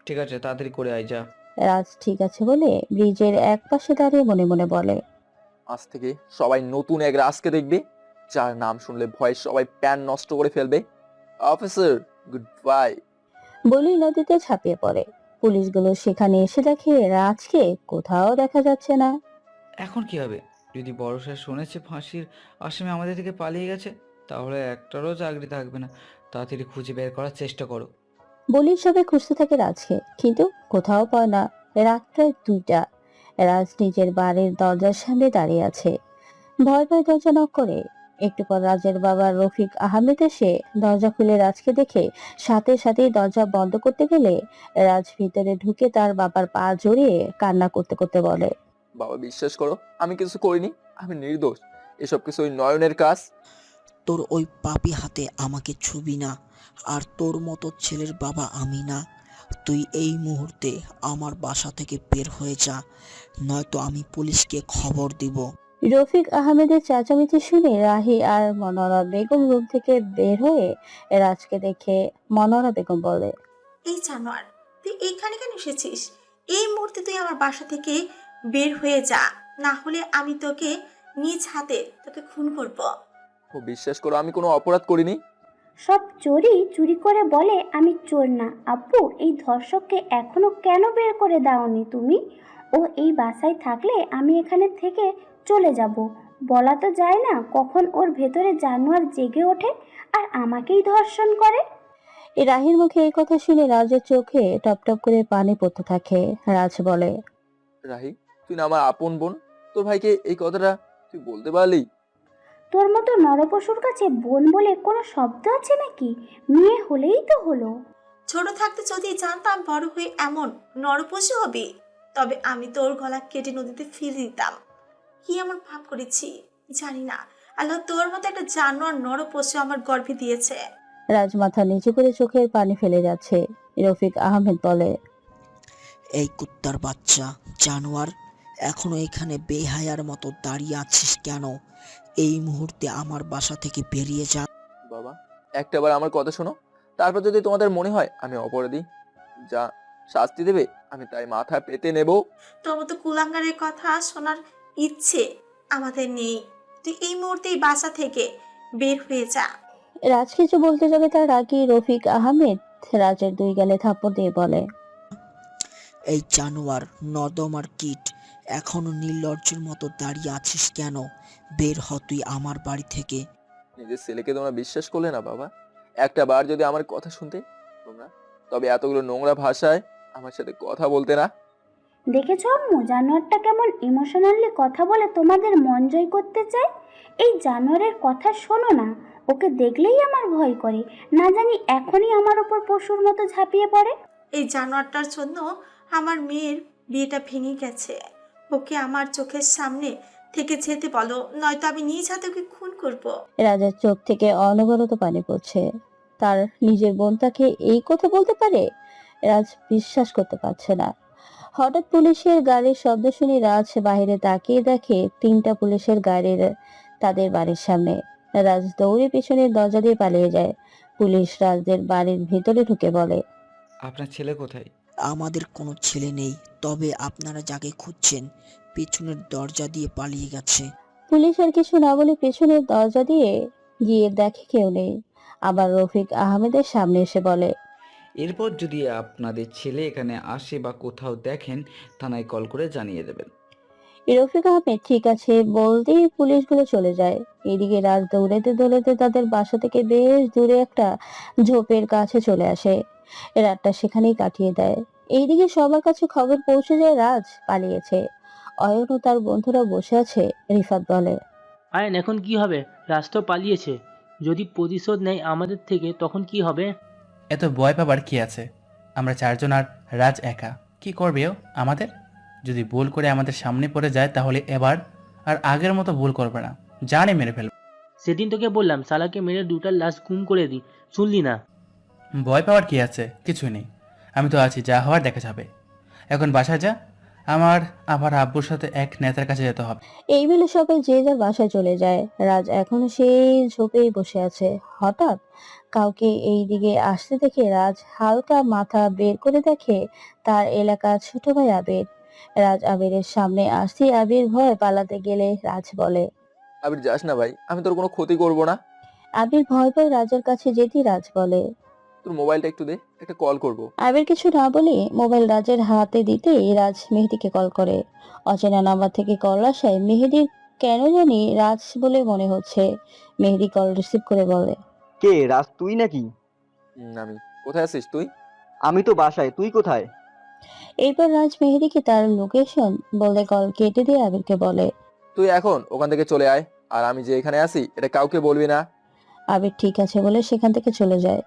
L: ঠিক আছে, তাড়াতাড়ি করে আয় যা।
C: রাজ ঠিক আছে বলে ব্রিজের এক পাশে দাঁড়িয়ে মনে মনে বলে,
D: আজ থেকে সবাই নতুন এক রাজকে দেখবে, যার নাম শুনলে ভয়ে সবাই প্যান নষ্ট করে ফেলবে। Officer, good bye.
C: বলেই নদীতে ঝাঁপিয়ে পড়ে। পুলিশগুলো সেখানে এসে দেখে রাজকে কোথাও দেখা যাচ্ছে না।
L: এখন কি হবে? যদি বড় স্যার শুনেছে ফাঁসির আসামি আমাদের থেকে পালিয়ে গেছে, তাহলে একটারও চাকরি থাকবে না। তাড়াতাড়ি খুঁজে বের করার চেষ্টা করো।
C: বলেই সবাই খুঁজতে থাকে রাজকে, কিন্তু কোথাও পায় না। রাত প্রায় 2টা। রাজ নিজের বাড়ির দরজার সামনে দাঁড়িয়ে আছে। ভয় ভয় দরজা নক করে। একটু পর রাজের বাবা রফিক আহমেদ এসে দরজা খুলে রাজকে দেখে সাথে সাথেই দরজা বন্ধ করতে গেলে রাজ ভিতরে ঢুকে তার বাবার পা জড়িয়ে কান্না করতে করতে বলে,
D: বাবা বিশ্বাস করো, আমি কিছু করিনি, আমি নির্দোষ। এসব কিছু ওই নয়নের কাজ।
K: তোর ওই পাপি হাতে আমাকে ছুবি না। আর তোর মতো ছেলের বাবা আমি না। তুই এই মুহূর্তে আমার বাসা থেকে বের হয়ে যা, নয়তো আমি পুলিশকে খবর দিব।
C: রফিক আহমেদের চেঁচামেচি শুনে রাহি আর মনোয়ারা বেগম রুম থেকে বের হয়ে রাজকে দেখে মনোয়ারা বেগম বলে,
J: এই জানোয়ার, তুই এইখানে কেন এসেছিস? এই মুহূর্তে তুই আমার বাসা থেকে বের হয়ে যা, না হলে আমি তোকে নিজ হাতে খুন করব।
D: ও বিশ্বাস করো, আমি কোনো অপরাধ করিনি।
E: সব চোরই চুরি করে বলে আমি চোর না। আব্বু, এই ধর্ষককে এখনো কেন বের করে দাওনি তুমি? ও এই বাসায় থাকলে আমি এখানে থেকে চলে যাব। বলা তো যায় না কখন ওর ভেতরে জানোয়ার জেগে ওঠে আর আমাকেই ধর্ষণ করে।
C: এই রাহির মুখে এই কথা শুনে রাজের চোখে টপ টপ করে পানি পড়তে থাকে। রাজ বলে,
D: রাহি, তুই না আমার আপন বোন, তোর ভাইকে এই কথাটা তুই বলতে পারলি?
E: তোর মতো নরপশুর কাছে বোন বলে কোনো শব্দ আছে নাকি? মেয়ে হলেই তো হলো।
J: ছোট থাকতে যদি জানতাম বড় হয়ে এমন নরপশু হবি, তবে আমি তোর গলা কেটে নদীতে ফেলে দিতাম। কি এমন ভাব করেছি জানি না, আল্লাহ তোর মতো একটা জানোয়ার নরপশু আমার গর্ভে দিয়েছে।
C: রাজ মাথা নিচু করে চোখের পানি ফেলে যাচ্ছে। রফিক আহমেদ বলে,
K: এই কুত্তার বাচ্চা জানোয়ার, এখনো এখানে বেহায়ার মতো দাঁড়িয়ে আছিস কেন? এই মুহূর্তে আমার বাসা থেকে বেরিয়ে যা।
D: বাবা, একটাবার আমার কথা শোনো, তারপর যদি তোমাদের মনে হয় আমি অপরাধী, যা শাস্তি দেবে আমি তাই মাথা পেতে নেব।
J: তোর মতো কুলাঙ্গারের কথা শোনার ইচ্ছে আমাদের নেই। তুই এই মুহূর্তেই বাসা থেকে বের হয়ে যা।
C: রাজ কিছু বলতে যাবে তার আগে রফিক আহমেদ রাজের 2 গালে থাপ্পড় দিয়ে বলে,
K: এই জানোয়ার নর্দমার কীট, এখনো নির্লজ্জের মতো দাঁড়িয়ে আছিস কেন? বের হ তুই আমার বাড়ি থেকে।
D: নিজের ছেলেকে তোমরা বিশ্বাস করলে না বাবা? একটা বার যদি আমার কথা শুনতে তোমরা, তবে এতগুলো নোংরা ভাষায় আমার সাথে কথা বলতে না।
E: দেখেছো আম্মু, জানোয়ারটা কেমন ইমোশনালি কথা বলে তোমাদের মন জয় করতে চায়। এই জানোয়ারের কথা শোনো না, ওকে দেখলেই আমার ভয় করে। না জানি এখনই আমার ওপর পশুর মতো ঝাঁপিয়ে পড়ে।
J: এই জানোয়ারটার জন্য আমার মেয়ের বিয়েটা ভেঙে গেছে। ওকে আমার চোখের সামনে থেকে যেতে বলো, নয়তো আমি নিজ হাতে ওকে খুন করব।
C: রাজার চোখ থেকে অনবরত পানি পড়ছে। তার নিজের বোন তাকে এই কথা বলতে পারে? রাজ বিশ্বাস করতে পারছে না। হঠাৎ পুলিশের গাড়ির শব্দ শুনে রাজ বাইরে তাকিয়ে দেখে 3টা পুলিশের গাড়ির তাদের বাড়ির সামনে। রাজ দৌড়ে পেছনের দরজা দিয়ে পালিয়ে যায়। পুলিশ রাজদের বাড়ির ভিতরে ঢুকে বলে,
L: আপনার ছেলে কোথায়?
K: আমাদের কোনো ছেলে নেই, তবে আপনারা যাকে খুঁজছেন পেছনের দরজা দিয়ে পালিয়ে গেছে।
C: পুলিশ আর কিছু না বলে পেছনের দরজা দিয়ে গিয়ে দেখে কেউ নেই। আবার রফিক আহমেদের সামনে এসে বলে,
L: এরপর যদি আপনাদের ছেলে এখানে আসে বা কোথাও দেখেন, থানায় কল করে জানিয়ে দেবেন।
C: রফিক আহমেদ ঠিক আছে বলতেই পুলিশগুলো চলে যায়। এদিকে রাজ দৌড়াতে দৌড়াতে তাদের বাসা থেকে বেশ দূরে একটা ঝোপের কাছে চলে আসে। রাতটা সেখানেই কাটিয়ে দেয়। এইদিকে সবার কাছে খবর পৌঁছে যায় রাজ পালিয়েছে। অয়ন ও তার বন্ধুরা বসে আছে। রিফাত বলে,
M: আয়ন, এখন কি হবে? রাজ তো পালিয়েছে, যদি প্রতিশোধ নেয় আমাদের থেকে তখন কি হবে?
F: এত ভয় পাবার কি আছে? আমরা 4 জন আর রাজ একা। কি করবে ও আমাদের? যদি ভুল করে আমাদের সামনে পড়ে যায় তাহলে এবার আর আগের মতো ভুল করবে না, জানে মেরে ফেলবে।
M: সেদিন তোকে বললাম শালাকে মেরে 2টা লাশ গুম করে দি, শুনলি না?
F: ভয় পাওয়ার কি আছে? কিছুই নেই, আমি তো আছি, যা হওয়ার দেখা যাবে। এখন বাসায় যা, আমার আবার আব্বুর সাথে এক নেতার কাছে যেতে হবে।
C: এই বলে সবাই যে যার বাসায় চলে যায়। রাজ এখনো সেই ঝোপেই বসে আছে। হঠাৎ কাউকে এই দিকে আসতে দেখে রাজ হালকা মাথা বের করে দেখে তার এলাকার ছোট ভাই আবির। রাজ আবিরের সামনে আসতে আবির ভয় পালাতে গেলে রাজ বলে,
D: আবির যাস না ভাই, আমি তোর কোনো ক্ষতি করব না।
C: আবির ভয় পায় রাজের কাছে যেতেই রাজ বলে,
D: তোর মোবাইলটা একটু দে, একটা কল করব।
C: আবির কিছু না বলে মোবাইল রাজের হাতে দিতেই রাজ মেহেদিকে কল করে। অচেনা নাম্বার থেকে কল আসায় মেহেদির কেন জানি রাজ বলে মনে হচ্ছে। মেহেদি কল রিসিভ করে বলে,
H: কে রাজ, তুই নাকি?
D: আমি। কোথায় আছিস তুই?
H: আমি তো বাসায়, তুই কোথায়?
C: এরপর রাজ মেহেদিকে তার লোকেশন বলে কল কেটে দিয়ে আবিরকে বলে,
D: তুই এখন ওখান থেকে চলে আয়, আর আমি যে এখানে আছি এটা কাউকে বলবি না।
C: আবির ঠিক আছে বলে সেখান থেকে চলে যায়।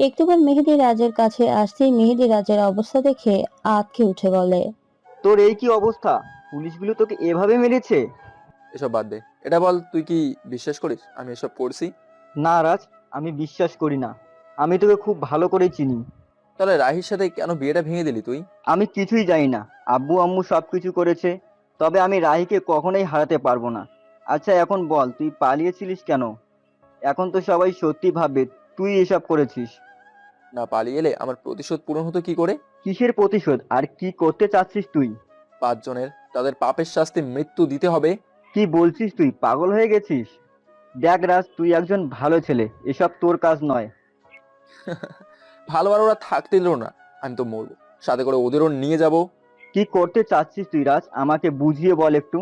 C: একটুবার মেহেদি রাজের কাছে আসতেই মেহেদি রাজের অবস্থা দেখে আঁতকে উঠে বলে,
H: তোর এই কি অবস্থা? পুলিশগুলো তোকে এভাবে মেরেছে?
D: এসব বাদ দে, এটা বল তুই কি বিশ্বাস করিস আমি এসব করছি?
H: না রাজ, আমি বিশ্বাস করি না। আমি তোকে খুব ভালো করে চিনি।
D: তাহলে রাহির সাথে কেন বিয়েটা ভেঙে দিলি তুই?
H: আমি কিছুই জানি না। আব্বু আম্মু সবকিছু করেছে, তবে আমি রাহিকে কখনোই হারাতে পারবো না। আচ্ছা এখন বল, তুই পালিয়েছিলিস কেন? এখন তো সবাই সত্যি ভাববে তুই এসব করেছিস।
D: না পালিয়ে এলে আমার প্রতিশোধ পূরণ হতো কি করে?
H: কিসের প্রতিশোধ আর কি করতে চাচ্ছিস তুই?
D: 5 জনের তাদের পাপের শাস্তি মৃত্যু দিতে হবে।
H: কি বলছিস তুই? পাগল হয়ে গেছিস? দেখ রাজ, তুই একজন ভালো ছেলে, এসব তোর কাজ নয়।
D: ভালো আর ওরা থাকতে দিল না, আমি তো মরবো, সাথে করে ওদেরও নিয়ে যাব।
H: কি করতে চাচ্ছিস তুই রাজ, আমাকে বুঝিয়ে বল একটু।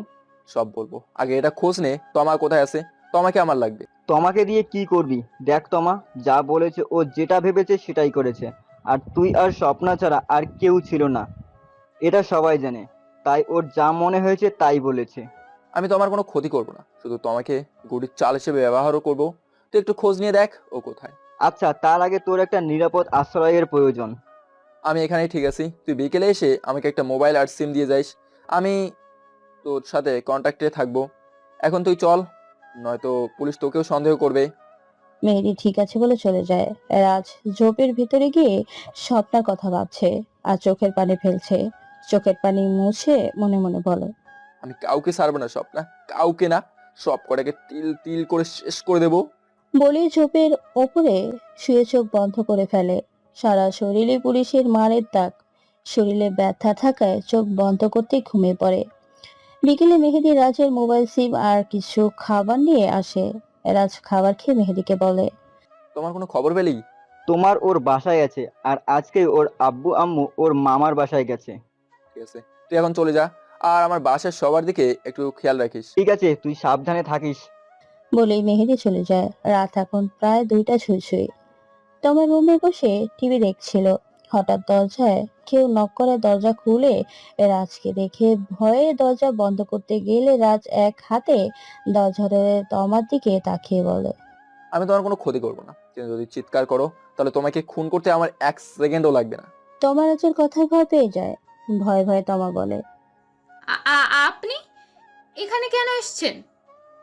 D: সব বলবো, আগে এটা খোঁজ নে তমা কোথায় আছে। তমাকে আমার লাগবে।
H: তোমাকে দিয়ে কি করবি? দেখ তোমা যা বলেছে, ও যেটা ভেবেছে সেটাই করেছে। আর তুই আর স্বপ্না ছাড়া আর কেউ ছিল না, এটা সবাই জানে। তাই ওর যা মনে হয়েছে তাই বলেছে।
D: আমি তো আমার কোনো ক্ষতি করব না, শুধু তোমাকে গুড়ির চাল হিসেবে ব্যবহারও করব। তুই একটু খোঁজ নিয়ে দেখ ও কোথায়।
H: আচ্ছা, তার আগে তোর একটা নিরাপদ আশ্রয়ের প্রয়োজন।
D: আমি এখানেই ঠিক আছি, তুই বিকেলে এসে আমাকে একটা মোবাইল আর সিম দিয়ে যাইস। আমি তোর সাথে কন্ট্যাক্টে থাকবো। এখন তুই চল, নয়তো পুলিশ তোকেও সন্দেহ করবে।
C: মেহেদি ঠিক আছে বলে চলে যায়। রাজ ঝোপের ভিতরে গিয়ে স্বপ্নার কথা ভাবছে আর চোখের পানি ফেলছে। চোখের পানি মুছে মনে মনে বলে,
D: আমি কাউকে ছাড়বো না স্বপ্না, কাউকে না। সব কটাকে তিল তিল করে শেষ করে দেবো।
C: বলে ঝোপের ওপরে শুয়ে চোখ বন্ধ করে ফেলে। সারা শরীরে পুলিশের মারের দাগ, শরীরে ব্যথা থাকায় চোখ বন্ধ করতেই ঘুমিয়ে পড়ে। বিকেলে মেহেদি রাজের মোবাইল সিম আর কিছু খাবার নিয়ে আসে। রাজ খাবার খেয়ে মেহেদিকে বলে,
D: তোমার কোনো খবর পেলি?
H: তোমার ওর বাসায় আছে, আর আজকে ওর আব্বু আম্মু ওর মামার বাসায় গেছে।
D: ঠিক আছে, তুই এখন চলে যা, আর আমার বাসার সবার দিকে একটু খেয়াল রাখিস।
H: ঠিক আছে, তুই সাবধানে থাকিস।
C: বলেই মেহেদি চলে যায়। রাত এখন প্রায় 2টা ছুঁই ছুঁই। তোমার রুমে বসে টিভি দেখছিল। হঠাৎ দরজায় কেউ নক করে দরজা খুলে রাজকে দেখে ভয়ে দরজা বন্ধ করতে গেলে রাজ এক হাতে দরজা ধরে তোমার দিকে তাকিয়ে বলে,
D: আমি তোমার কোনো ক্ষতি করবো না, কিন্তু যদি চিৎকার করো তাহলে তোমাকে খুন করতে আমার 1 সেকেন্ডও লাগবে না।
C: তোমার রাজের কথায় ভয় পেয়ে যায়। ভয় ভয়ে তোমা বলে,
I: আপনি এখানে কেন এসেছেন?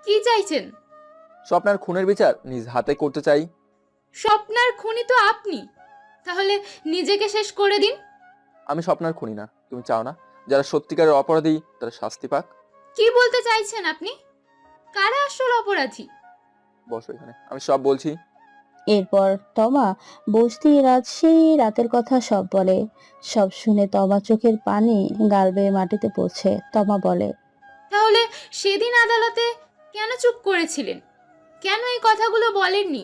I: কি চাইছেন?
D: স্বপ্নার খুনের বিচার নিজ হাতে করতে চাই।
I: স্বপ্নার খুনি তো আপনি, তাহলে নিজেকে শেষ করে দিন।
D: আমি স্বপ্নার খুনি না। তুমি চাও না যারা সত্যিকারের অপরাধী তারা শাস্তি পাক?
I: কি বলতে চাইছেন আপনি? কারা আসল অপরাধী?
D: বসো এখানে, আমি সব বলছি।
C: এরপর তমা বসতেই রাজ সেই রাতের কথা সব বলে। সব শুনে তমা চোখের পানি গাল বেয়ে মাটিতে পড়ছে। তমা বলে,
I: তাহলে সেদিন আদালতে কেন চুপ করেছিলেন? কেন এই কথাগুলো বলেননি?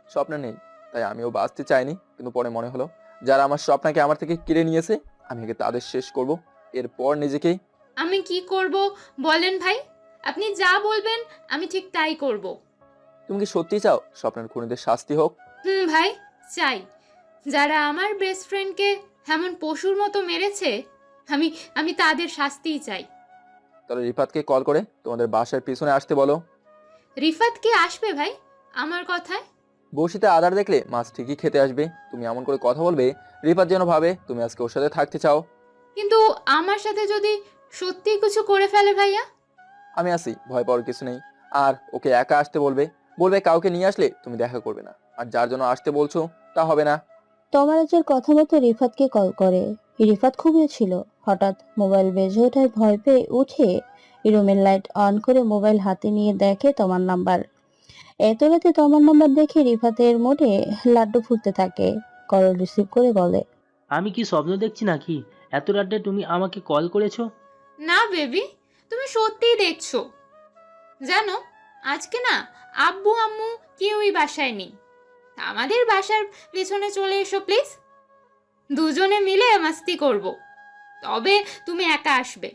D: স্বপ্ন নেই তাই আমিও বাঁচতে চাইনি, কিন্তু পরে মনে হলো যারা আমার স্বপ্নকে আমার থেকে কেড়ে নিয়েছে আমি আগে তাদের শেষ করব, এরপর নিজেকে।
I: আমি কি করব বলেন ভাই? আপনি যা বলবেন আমি ঠিক তাই করব।
D: তুমি কি সত্যি চাও স্বপ্নের খুনিদের শাস্তি হোক?
I: ভাই, চাই। যারা আমার বেস্ট ফ্রেন্ডকে এমন পশুর মতো মেরেছে, আমি আমি তাদের শাস্তিই চাই।
D: তাহলে রিফাতকে কল করে তোমাদের বাসার পিছনে আসতে বলো।
I: রিফাত কি আসবে ভাই আমার কথায়?
D: বড়শিতে আদার দেখলে মাছ ঠিকই খেতে আসবে। তুমি এমন করে কথা বলবে রিফাত যেন ভাবে তুমি আজকে ওর সাথে থাকতে চাও।
I: কিন্তু আমার সাথে যদি সত্যি কিছু করে ফেলে ভাইয়া?
D: আমি আছি, ভয় পাওয়ার কিছু নেই। আর ওকে একা আসতে বলবে, বলবে কাউকে নিয়ে আসলে তুমি দেখা করবে না, আর যার জন্য আসতে বলছো তা হবে না।
C: তমা রাজের কথা মতো রিফাতকে কল করে। রিফাত ঘুমিয়েছিল। হঠাৎ মোবাইল বেজে ওঠায় ভয় পেয়ে উঠে রুমের লাইট অন করে মোবাইল হাতে নিয়ে দেখে তোমার নাম্বার। এত রাতে তোমার নাম্বার দেখে রিফাতের মোটে লাড্ডু ফুটতে থাকে। কল রিসিভ করে বলে,
M: আমি কি স্বপ্ন দেখছি নাকি? এত রাতে তুমি আমাকে কল করেছো?
I: না বেবি, তুমি সত্যিই দেখছো। জানো, আজকে না আব্বু আম্মু কেউই বাসায় নেই। আমাদের বাসার পেছনে চলে এসো প্লিজ, দুজনে মিলে মাস্তি করব। তবে তুমি একা আসবে।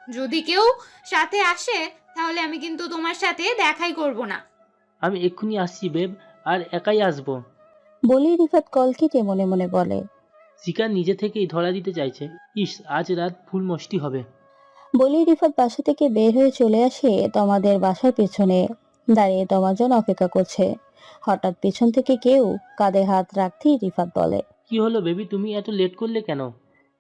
I: যদি কেউ সাথে আসে তাহলে আমি কিন্তু তোমার সাথে দেখাই করব না।
M: আমি এক্ষুনি আসছি বেব, আর একাই আসবো।
C: বলেই রিফাত কল কেটে মনে মনে বলে,
M: শিকার নিজে থেকেই ধরা দিতে চাইছে। ইস, আজ রাত ফুল মস্তি হবে।
C: বলেই রিফাত বাসা থেকে বের হয়ে চলে আসে তোমাদের বাসার পেছনে। দাঁড়িয়ে তোমার জন্য অপেক্ষা করছে। হঠাৎ পেছন থেকে কেউ কাঁধে হাত রাখতেই রিফাত বলে,
M: কি হলো বেবি, তুমি এত লেট করলে কেন?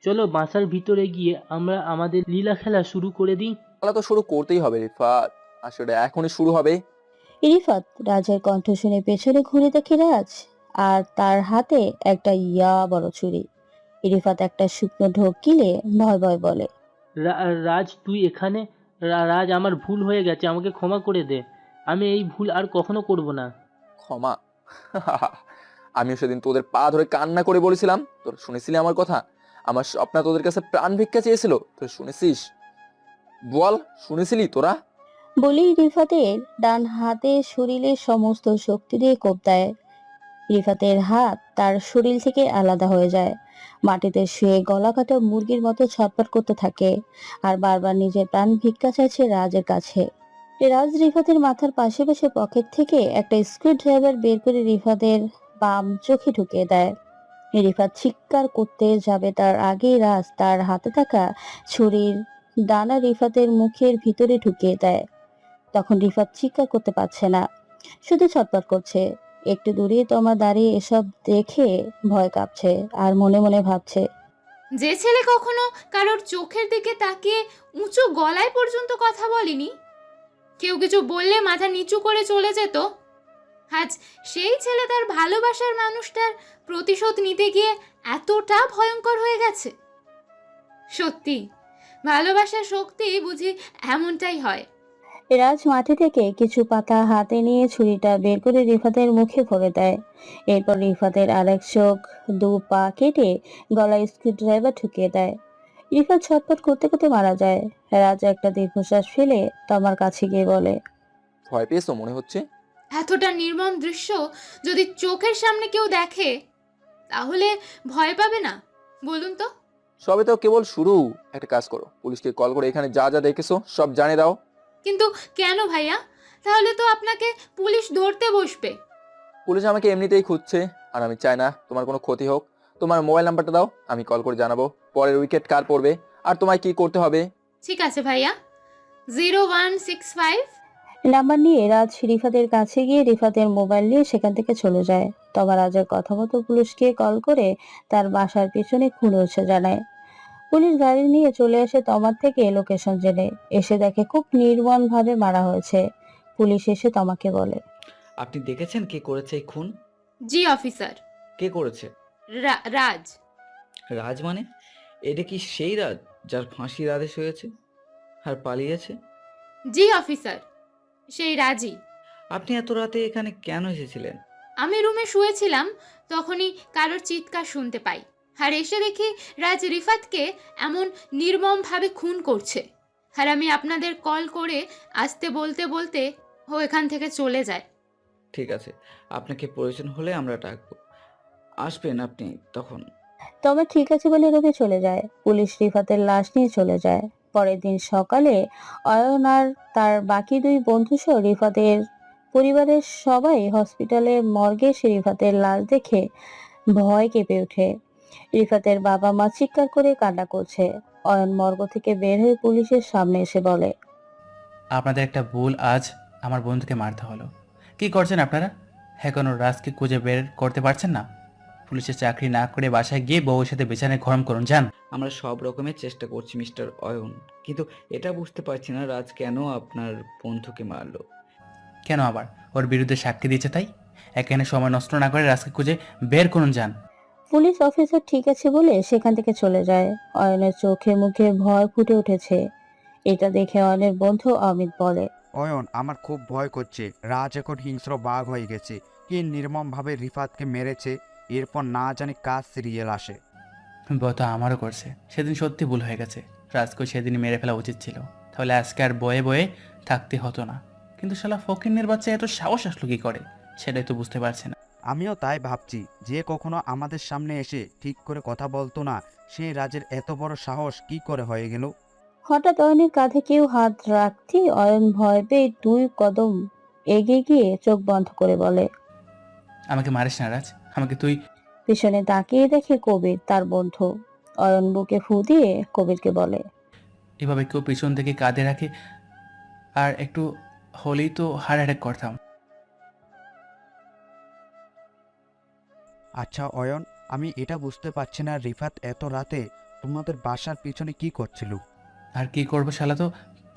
M: চলো বাসার ভিতরে গিয়ে আমরা আমাদের লীলা খেলা শুরু করে দিই।
D: খেলা তো শুরু করতেই হবে রিফাত, আসলে এখনই শুরু হবে।
C: রিফাত রাজের কণ্ঠ শুনে পেছনে ঘুরে দেখে রাজ, আর তার হাতে একটা বড় ছুরি। রিফাত একটা শুকনো ঢোক গিলে ভয় ভয় বলে,
M: রাজ তুই এখানে? রাজ, আমার ভুল হয়ে গেছে, আমাকে ক্ষমা করে দে। আমি এই ভুল আর কখনো করব না।
D: ক্ষমা? আমিও সেদিন তোদের পা ধরে কান্না করে বলেছিলাম, তোর শুনেছিলি আমার কথা? আমার স্বপ্না তোদের কাছে প্রাণ ভিক্ষা চেয়েছিল, তোর শুনেছিস? বল, শুনেছিলি তোরা?
C: বলেই রিফাতের ডান হাতে শরীরের সমস্ত শক্তি দিয়ে কোপ দেয়। রিফাতের হাত তার শরীর থেকে আলাদা হয়ে যায়। মাটিতে শুয়ে গলা কাটা মুরগির মতো ছটফট করতে থাকে আর বারবার নিজের প্রাণ ভিক্ষা চাইছে রাজের কাছে। রাজ রিফাতের মাথার পাশে বসে পকেট থেকে একটা স্ক্রু ড্রাইভার বের করে রিফাতের বাম চোখে ঢুকিয়ে দেয়। রিফাত চিৎকার করতে যাবে তার আগেই রাজ তার হাতে থাকা ছুরির দানা রিফাতের মুখের ভিতরে ঢুকিয়ে দেয়। তখন রিফাত চিৎকার করতে পারছে না, শুধু ছটফট করছে। একটু দূরে তোমা দাঁড়িয়ে এসব দেখে ভয় কাঁপছে আর মনে মনে ভাবছে,
I: যে ছেলে কখনো কারোর চোখের দিকে তাকিয়ে উঁচু গলায় পর্যন্ত কথা বলেনি, কেউ কিছু বললে মাথা নিচু করে চলে যেত, আজ সেই ছেলে তার ভালোবাসার মানুষটার প্রতিশোধ নিতে গিয়ে এতটা ভয়ঙ্কর হয়ে গেছে। সত্যি ভালোবাসার শক্তি বুঝি এমনটাই হয়।
C: রাজ মাটি থেকে কিছু পাতা হাতে নিয়ে ছুরিটা বের করে রিফাতের মুখে ভরে দেয়। এরপর রিফাতের আরেক চোখ, দু পা কেটে গলায় স্ক্রুড্রাইভার ঢুকিয়ে দেয়। রিফাত ছটফট করতে করতে মারা যায়। রাজ একটা দীর্ঘশ্বাস ফেলে তমার কাছে গিয়ে বলে,
D: ভয় পেয়েছো মনে হচ্ছে?
I: এতটা নির্মম দৃশ্য যদি চোখের সামনে কেউ দেখে তাহলে ভয় পাবে না বলুন তো?
D: সবে তো কেবল শুরু। একটা কাজ করো, পুলিশকে কল করে এখানে যা যা দেখেছো সব জানিয়ে দাও।
I: কিন্তু কেন ভাইয়া? তাহলে তো আপনাকে পুলিশ ধরতে বসবে।
D: পুলিশ আমাকে এমনিতেই খুঁজছে, আর আমি চাই না তোমার কোনো ক্ষতি হোক। তোমার মোবাইল নাম্বারটা দাও, আমি কল করে জানাবো পরের উইকেট কার পড়বে আর তোমায় কি করতে হবে।
I: ঠিক আছে ভাইয়া, 0165।
C: নাম্বার নিয়ে রাজ রিফাতের কাছে গিয়ে রিফাতের মোবাইল নিয়ে সেখান থেকে চলে যায়। তমা রাজের কথা মতো পুলিশকে কল করে তার বাসার পিছনে খুন হয়েছে জানায়। পুলিশ গাড়ি নিয়ে চলে আসে তমার থেকে লোকেশন জেনে। এসে দেখে খুব নির্মম ভাবে মারা হয়েছে। পুলিশ এসে তমাকে বলে,
L: আপনি দেখেছেন কে করেছে এই খুন?
I: জি অফিসার।
L: কে করেছে?
I: রাজ।
L: রাজ মানে? এটা কি সেই রাজ যার ফাঁসির আদেশ হয়েছে আর পালিয়েছে?
I: জি অফিসার, সেই রাজি।
L: আপনি এত রাতে এখানে কেন এসেছিলেন?
I: আমি রুমে শুয়েছিলাম, তখনই কারোর চিৎকার শুনতে পাই, আর এসে দেখি রাজ রিফাতকে এমন নির্মমভাবে খুন করছে। আর আমি আপনাদের কল করে আসতে বলতে বলতে ও এখান থেকে চলে যায়।
L: ঠিক আছে, আপনাকে প্রয়োজন হলে আমরা ডাকবো, আসবেন আপনি তখন।
C: তমা ঠিক আছে বলে রুমে চলে যায়। পুলিশ রিফাতের লাশ নিয়ে চলে যায়। পরের দিন সকালে অয়ন আর তার বাকি দুই বন্ধু সহ রিফাতের পরিবারের সবাই হসপিটালে মর্গে এসে রিফাতের লাশ দেখে ভয় কেঁপে ওঠে। রিফাতের বাবা মা চিৎকার করে কান্না করছে। অয়ন মর্গ থেকে বের হয়ে পুলিশের সামনে এসে বলে,
F: আপনাদের একটা ভুল, আজ আমার বন্ধুকে মারতে হলো। কি করছেন আপনারা? এখনো রাজকে খুঁজে বের করতে পারছেন না? পুলিশের চাকরি না করে বাসায় গিয়ে বউয়ের সাথে বিছানায় গরম করুন, যান।
L: আমরা সব রকমের চেষ্টা করছি মিস্টার অয়ন, কিন্তু এটা বুঝতে পারছি না রাজ কেন আপনার বন্ধুকে মারলো।
F: কেন আবার? ওর বিরুদ্ধে সাক্ষী দিয়েছে তাই? এখানে সময় নষ্ট না করে রাজকে খুঁজে বের করুন, যান।
C: পুলিশ অফিসার ঠিক আছে বলে সেখান থেকে চলে যায়। অয়নের চোখে মুখে ভয় ফুটে উঠেছে। এটা দেখে অয়নের বন্ধু অমিত বলে,
N: অয়ন, আমার খুব ভয় করছে। রাজ এখন হিংস্র বাঘ হয়ে গেছে। কি নির্মমভাবে রিফাতকে মেরেছে, এরপর না জানি কাজ সিরিয়াল আসে।
F: ভয় তো আমারও করছে। সেদিন সত্যি ভুল হয়ে গেছে। রাজকে সেদিন মেরে ফেলা উচিত ছিল, তাহলে আজকে আর বয়ে বয়ে থাকতে হতো না। কিন্তু শালা ফকিন্নের বাচ্চা এত সাহস আসলো কি করে, সেটাই তো বুঝতে পারছি না।
N: আমিও তাই ভাবছি, যে কখনো আমাদের সামনে এসে ঠিক করে কথা বলতো না, সেই রাজের এত বড় সাহস কি করে হয়ে গেল?
C: হঠাৎ অয়নের কাঁধে কেউ হাত রাখতে অয়ন ভয় পেয়ে 2 কদম এগিয়ে গিয়ে চোখ বন্ধ করে বলে,
F: আমাকে মারিস না রাজ, আমাকে তুই।
C: পিছনে তাকিয়ে দেখে কবির, তার বন্ধু। অয়ন বুকে ফু দিয়ে কবিরকে বলে,
F: এভাবে কেউ পিছন থেকে কাঁধে রাখে, আর একটু হলেই তো হার্ট অ্যাটাক করতাম।
N: আচ্ছা অয়ন, আমি এটা বুঝতে পারছি না, রিফাত এত রাতে তোমাদের বাসার পিছনে কি করছিল?
F: আর কি করবো, শালা তো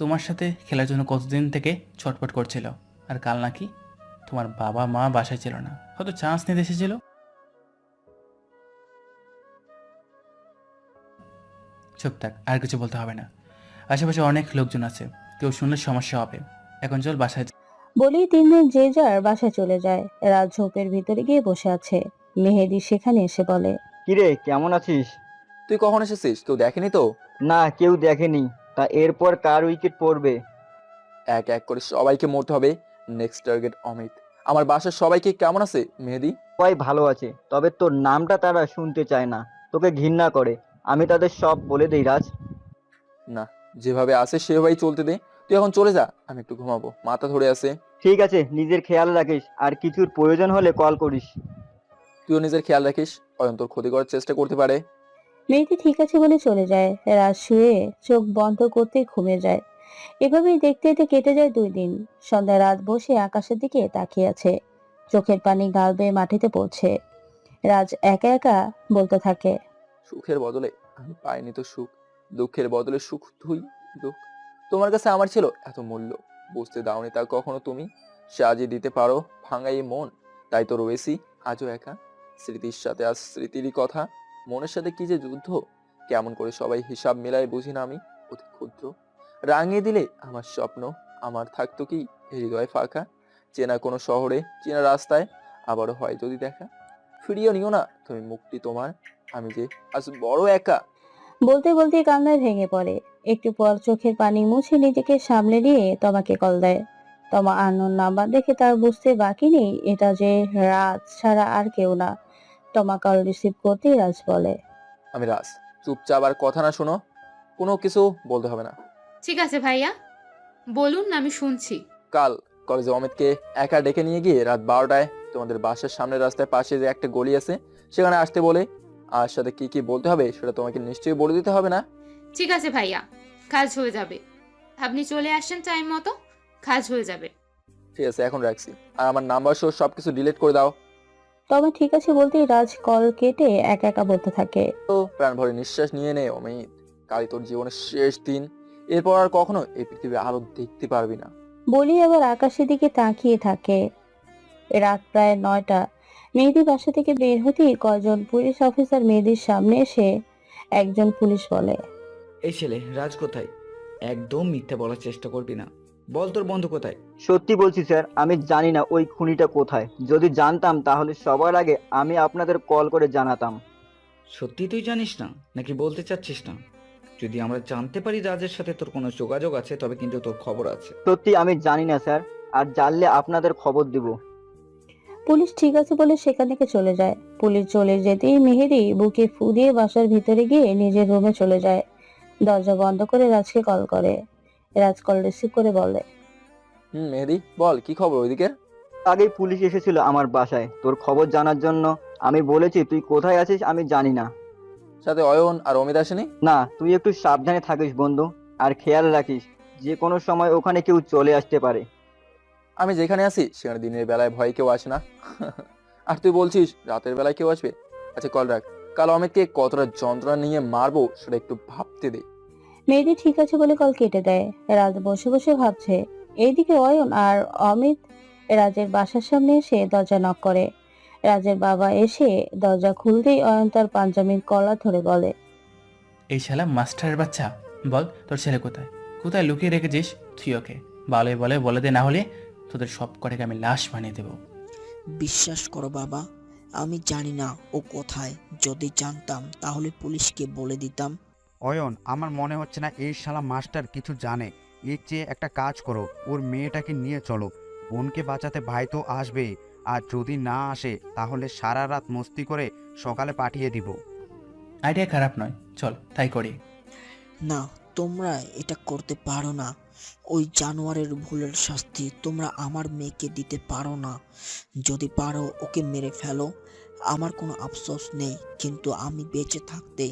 F: তোমার সাথে খেলার জন্য কতদিন থেকে ছটফট করছিল। আর কাল নাকি তোমার বাবা মা বাসায় ছিল না, হয়তো চান্স নিতে এসেছিল। চুপ থাক, আর কিছু বলতে হবে না। আশেপাশে অনেক লোকজন আছে, কেউ শুনলে সমস্যা হবে। এখন চল বাসায়।
C: বলেই 3 জন যে যার বাসায় চলে যায়। রাজ ঝোপের ভিতরে গিয়ে বসে আছে। মেহেদি সেখানে এসে বলে,
H: কিরে, কেমন আছিস?
D: তুই কখন এসেছিস? কেউ দেখেনি তো?
H: না, কেউ দেখেনি। তা এরপর কার উইকেট পড়বে?
D: এক এক করে সবাইকে মরতে হবে। Next target Amit. আমার বাসার সবাইকে কেমন আছে মেহেদি?
H: সবাই ভালো আছে, তবে তোর নামটা তারা শুনতে চায় না, তোকে ঘৃণা করে। আমি তাদের সব বলে দেই রাজ।
D: না, যেভাবে আছে সেভাবেই চলতে দে। তুই এখন চলে যা, আমি একটু ঘুমাবো, মাথা ধরে আছে।
H: ঠিক আছে, নিজের খেয়াল রাখিস, আর কিছুর প্রয়োজন হলে কল করিস।
D: তুইও নিজের খেয়াল রাখিস, অয়ন তোর ক্ষতি করার চেষ্টা করতে পারে।
C: মেয়েটি ঠিক আছে বলে চলে যায়। রাজ শুয়ে চোখ বন্ধ করতে ঘুমিয়ে যায়। এভাবেই দেখতে দেখতে কেটে যায় 2 দিন। সন্ধ্যায় রাত বসে আকাশের দিকে তাকিয়ে আছে। চোখের পানি গাল বেয়ে মাটিতে পড়ছে। রাজ একা একা বলতে থাকে,
D: সুখের বদলে আমি পাইনি তো সুখ, দুঃখের বদলে সুখ তুই। দুঃখ তোমার কাছে আমার ছিল এত মূল্য, বুঝতে দাওনি তা কখনো তুমি। সাজিয়ে দিতে পারো ভাঙা এই মন, তাই তো রয়েছি আজও একা। স্মৃতির সাথে আজ স্মৃতিরই কথা, মনের সাথে কি যে যুদ্ধ। কেমন করে সবাই হিসাব মেলায় বুঝি না আমি, অতি ক্ষুদ্র। রাঙিয়ে দিলে আমার স্বপ্ন, আমার থাকতো কি হৃদয় ফাঁকা। চেনা কোনো শহরে, চেনা রাস্তায় আবারও হয় যদি দেখা। ফিরিয়ে নিও না তুমি মুক্তি তোমার, আমি যে আজ বড় একা।
C: বলতে বলতে কান্নায় ভেঙে পড়ে। একটু পর চোখের পানি মুছে নিজেকে সামলে নিয়ে তমাকে কল দেয়। তমা আননোন নাম্বার দেখে তার বুঝতে বাকি নেই এটা যে রাজ ছাড়া আর কেউ না। তমা কল রিসিভ করতেই রাজ বলে,
D: আমি রাজ। চুপচাপ আর কথা না শোনো, কোনো কিছু বলতে হবে না।
I: ঠিক আছে ভাইয়া, বলুন, আমি শুনছি।
D: কাল কলেজে অমিতকে একা ডেকে নিয়ে গিয়ে রাত 12টায় তোমাদের বাসার সামনের রাস্তায় পাশে যে একটা গলি আছে সেখানে আসতে বলে। আর সাথে কি কি বলতে হবে সেটা তোমাকে নিশ্চয়ই বলে দিতে হবে না?
I: ঠিক আছে ভাইয়া, কাজ হয়ে যাবে। আপনি চলে আসেন টাইম মতো, কাজ হয়ে যাবে।
D: ঠিক আছে, এখন রাখছি। আর আমার নাম্বার সহ সবকিছু ডিলিট করে দাও।
C: তমা ঠিক আছে বলতেই রাজ কল কেটে একা একা বলতে থাকে,
D: তো প্রাণ ভরে নিঃশ্বাস নিয়ে নে অমিত, কালই তোর জীবনের শেষ দিন। এরপর আর কখনো এই পৃথিবী আলো দেখতে পারবি না।
C: বলি আবার আকাশের দিকে তাকিয়ে থাকে। রাত প্রায় 9টা। মেহেদি বাসা থেকে বের হতেই কয়জন পুলিশ অফিসার মেহেদির সামনে এসে একজন পুলিশ বলে,
L: এই ছেলে রাজ কোথায়? একদম মিথ্যা বলার চেষ্টা করবি না, বল তোর বন্ধু কোথায়?
H: সত্যি বলছি স্যার, আমি জানি না ওই খুনিটা কোথায়। যদি জানতাম তাহলে সবার আগে আমি আপনাদের কল করে জানাতাম।
L: সত্যি তুই জানিস না নাকি বলতে চাচ্ছিস না? যদি আমরা জানতে পারি রাজের সাথে তোর কোনো যোগাযোগ আছে তবে কিন্তু তোর খবর আছে।
H: সত্যি আমি জানি না স্যার, আর জানলে আপনাদের খবর দিব।
C: পুলিশ ঠিক আছে বলে সেখান থেকে চলে যায়। পুলিশ চলে যেতেই মেহেদি বুকে ফু দিয়ে বাসার ভিতরে গিয়ে নিজের রুমে চলে যায়। দরজা বন্ধ করে রাজকে কল করে। রাজ কল রিসিভ করে বলে,
D: মেহেদি বল, কি খবর ওইদিকে?
H: আগেই পুলিশ এসেছিল আমার বাসায় তোর খবর জানার জন্য। আমি বলেছি তুই কোথায় আছিস আমি জানি না।
D: সাথে অয়ন আর অমিত আসেনি?
H: না, তুই একটু সাবধানে থাকিস বন্ধু, আর খেয়াল রাখিস যে কোনো সময় ওখানে কেউ চলে আসতে পারে।
D: আমি যেখানে আছি সেখানে দিনের বেলায় ভয় কেউ আসে না। আর তুই বলছিস রাতের বেলায় কেউ আসবে? আচ্ছা কল রাখ, কাল অমিতকে কতটা যন্ত্রণা নিয়ে মারবো সেটা একটু ভাবতে দে।
C: মেহেদি ঠিক আছে বলে কল কেটে দেয়। রাজ বসে বসে ভাবছে। এইদিকে অয়ন আর অমিত রাজের বাসার সামনে এসে দরজা নক করে। রাজের বাবা এসে দরজা খুলতেই অয়ন তার পাঞ্জাবির কলার ধরে বলে,
F: এই শালা মাস্টারের বাচ্চা, বল তোর ছেলে কোথায়? কোথায় লুকিয়ে রেখেছিস তুই ওকে? বলে বলে বলে দে, না হলে তোদের সব কটাকে আমি লাশ বানিয়ে দেবো।
K: বিশ্বাস করো বাবা, আমি জানি না ও কোথায়। যদি জানতাম তাহলে পুলিশকে বলে দিতাম।
N: অয়ন, আমার মনে হচ্ছে না এই শালা মাস্টার কিছু জানে। এর চেয়ে একটা কাজ করো, ওর মেয়েটাকে নিয়ে চলো। বোনকে বাঁচাতে ভাই তো আসবে, আর যদি না আসে তাহলে সারা রাত মস্তি করে সকালে পাঠিয়ে দিব।
F: আইডিয়া খারাপ নয়, চল তাই করি।
K: না, তোমরা এটা করতে পারো না। ওই জানোয়ারের ভুলের শাস্তি তোমরা আমার মেয়েকে দিতে পারো না। যদি পারো ওকে মেরে ফেলো, আমার কোনো আফসোস নেই, কিন্তু আমি বেঁচে থাকতে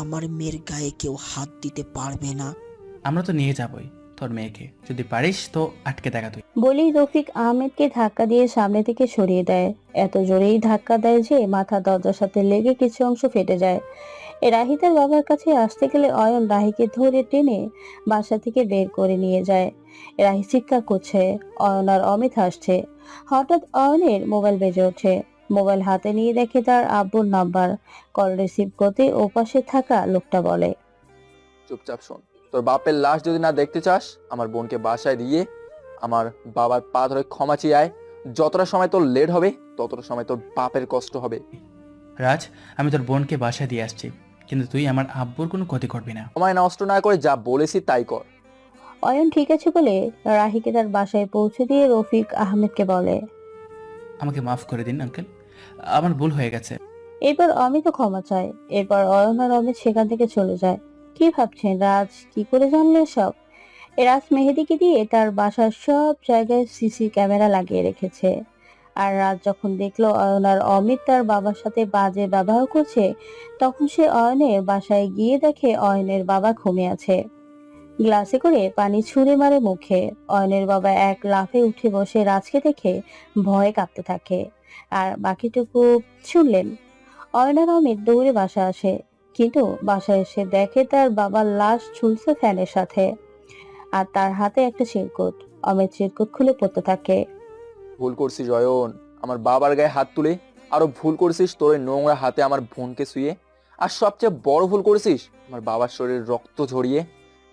K: আমার মেয়ের গায়ে কেউ হাত দিতে পারবে না।
F: আমরা তো নিয়ে যাবই তোর মেয়েকে, যদি পারিস তো আটকে দেখা তুই।
C: বলেই রফিক আহমেদকে ধাক্কা দিয়ে সামনে থেকে সরিয়ে দেয়। এত জোরেই ধাক্কা দেয় যে মাথা দরজার সাথে লেগে কিছু অংশ ফেটে যায়। রাহিতার বাবার কাছে আসতে গেলে অয়ন রাহিকে ধরে টেনে বাসা থেকে বের করে নিয়ে যায়। রাহি চিৎকার করছে, অয়ন আর অমিত হাসছে। হঠাৎ অয়নের মোবাইল বেজে ওঠে। মোবাইল হাতে নিয়ে দেখে তার আব্বুর নাম্বার। কল রিসিভ করতে ওপাশে থাকা লোকটা বলে,
D: চুপচাপ শোন, তোর বাপের লাশ যদি না দেখতে চাস আমার বোনকে বাসায় দিয়ে আমার বাবার পা ধরে ক্ষমা চেয়ে আয়। যতটা সময় তোর লেট হবে ততটা সময় তোর বাপের কষ্ট হবে।
F: রাজ, আমি তোর বোনকে বাসায় দিয়ে আসছি, কিন্তু তুই আমার আব্বুর কোনো ক্ষতি করবি না।
D: সময় নষ্ট না করে যা বলেছি তাই কর।
C: অয়ন ঠিক আছে বলে রাহিকে তার বাসায় পৌঁছে দিয়ে রফিক আহমেদকে বলে,
F: আমাকে মাফ করে দিন আঙ্কেল, আমার ভুল হয়ে গেছে।
C: এরপর অমিত ক্ষমা চায়। এরপর অয়ন আর অমিত সেখান থেকে চলে যায়। কি ভাবছেন রাজ কি করে জানলে সব? রাজ মেহেদিকে দিয়ে তার বাসার সব জায়গায় সিসি ক্যামেরা লাগিয়ে রেখেছে। আর রাজ যখন দেখলো অয়ন আর অমিত তার বাবার সাথে বাজে ব্যবহার করছে, তখন সে অয়নের বাসায় গিয়ে দেখে অয়নের বাবা ঘুমিয়ে আছে। গ্লাসে করে পানি ছুঁড়ে মারে মুখে। অয়নের বাবা এক লাফে উঠে বসে রাজকে দেখে ভয়ে কাঁপতে থাকে। আর বাকিটুকু শুনলেন। অয়ন আর অমিত দৌড়ে বাসা আসে, কিন্তু বাসায় এসে দেখে তার বাবার লাশ ঝুলছে ফ্যানের সাথে, আর তার হাতে একটা চিরকুট। অমিত চিরকুট খুলে পড়তে থাকে।
D: ভুল করছিস অয়ন, আমার বাবার গায়ে হাত তুলে। আরো ভুল করছিস তোর ওই নোংরা হাতে আমার বোনকে শুয়ে। আর সবচেয়ে বড় ভুল করেছিস আমার বাবার শরীরে রক্ত ঝরিয়ে।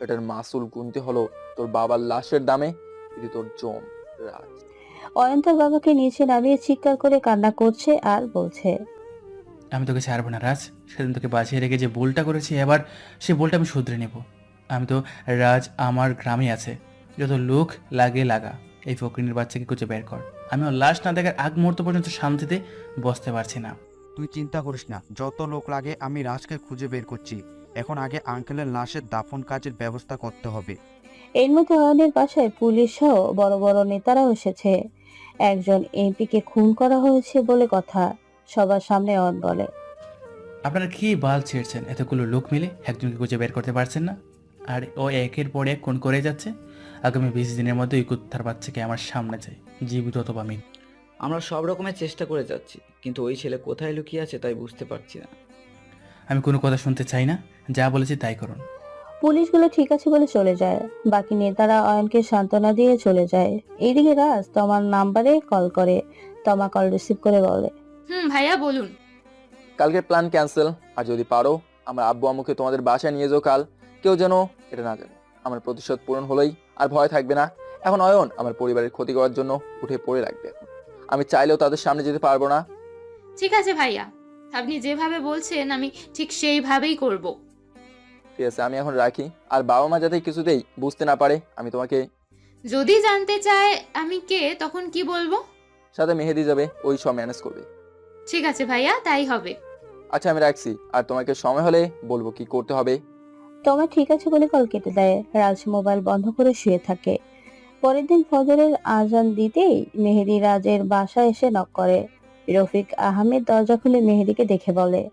D: এটার মাসুল গুনতে হলো তোর বাবার লাশের দামে। যদি তোর জম রাজ।
C: অয়ন তার বাবাকে নিচে নামিয়ে চিৎকার করে কান্না করছে আর বলছে,
F: আমি তোকে ছাড়বো না রাজ। সেদিন তোকে বাঁচিয়ে রেখে যে ভুলটা করেছি, এবার সে ভুলটা আমি শুধরে নেব। আমি তো রাজ আমার গ্রামে আছে, যত লোক লাগে লাগা, এই ফকরিনের বাচ্চাকে খুঁজে বের কর। আমি ওর লাশ না দেখার আগ মুহূর্ত পর্যন্ত শান্তিতে বসতে পারছি না।
N: তুই চিন্তা করিস না, যত লোক লাগে আমি রাজকে খুঁজে বের করছি। এখন আগে আঙ্কেলের লাশের দাফন কাজের ব্যবস্থা করতে হবে।
C: এর মধ্যে অয়নের বাসায় পুলিশ সহ বড় বড় নেতারাও এসেছে। একজন এমপিকে খুন করা হয়েছে বলে কথা। সবার সামনে অয়ন বলে,
F: আপনারা কি বাল ছেড়ছেন? এতগুলো লোক মিলে একজনকে খুঁজে বের করতে পারছেন না? আর ও একের পর এক খুন করে যাচ্ছে। আগামী 20 দিনের মধ্যে ওই কুত্তার বাচ্চাকে আমার সামনে চাই, জীবিত অথবা মৃত।
L: আমরা সব রকমের চেষ্টা করে যাচ্ছি, কিন্তু ওই ছেলে কোথায় লুকিয়ে আছে তাই বুঝতে পারছি না।
F: আমি কোনো কথা শুনতে চাই না, যা বলেছি তাই করুন।
C: পুলিশগুলো ঠিক আছে বলে চলে যায়। বাকি নেতারা অয়নকে সান্ত্বনা দিয়ে চলে যায়। এইদিকে রাজ তমার নাম্বারে কল করে। তমা কল রিসিভ করে বলে,
I: ভাইয়া বলুন।
D: কালকের প্ল্যান ক্যান্সেল। আর যদি পারো আমার আব্বু আম্মুকে তোমাদের বাসায় নিয়ে যাও কাল। কেউ যেন এটা না জানে। আমার প্রতিশোধ পূরণ হলেই আর ভয় থাকবে না। এখন অয়ন আমার পরিবারের ক্ষতি করার জন্য উঠে পড়ে রাখবে। এখন আমি চাইলেও তাদের সামনে যেতে পারবো না।
I: ঠিক আছে ভাইয়া, আপনি যেভাবে বলছেন আমি ঠিক সেইভাবেই করব।
D: ঠিক আছে, আমি এখন রাখি। আর বাবা মা যাতে কিছুতেই বুঝতে না পারে আমি তোমাকে।
I: যদি জানতে চায় আমি কে, তখন কি বলবো?
D: সাথে মেহেদি যাবে, ওই সব ম্যানেজ করবে।
I: ঠিক আছে ভাইয়া, তাই হবে।
D: আচ্ছা আমি রাখছি, আর তোমাকে সময় হলে বলবো কি করতে হবে।
C: তমা ঠিক আছে বলে কল কেটে দেয়। রাজ মোবাইল বন্ধ করে শুয়ে থাকে। পরের দিন ফজরের আজান দিতেই মেহেদি রাজের বাসায় এসে নক করে। রফিক আহমেদ দরজা খুলে মেহেদিকে দেখে বলে,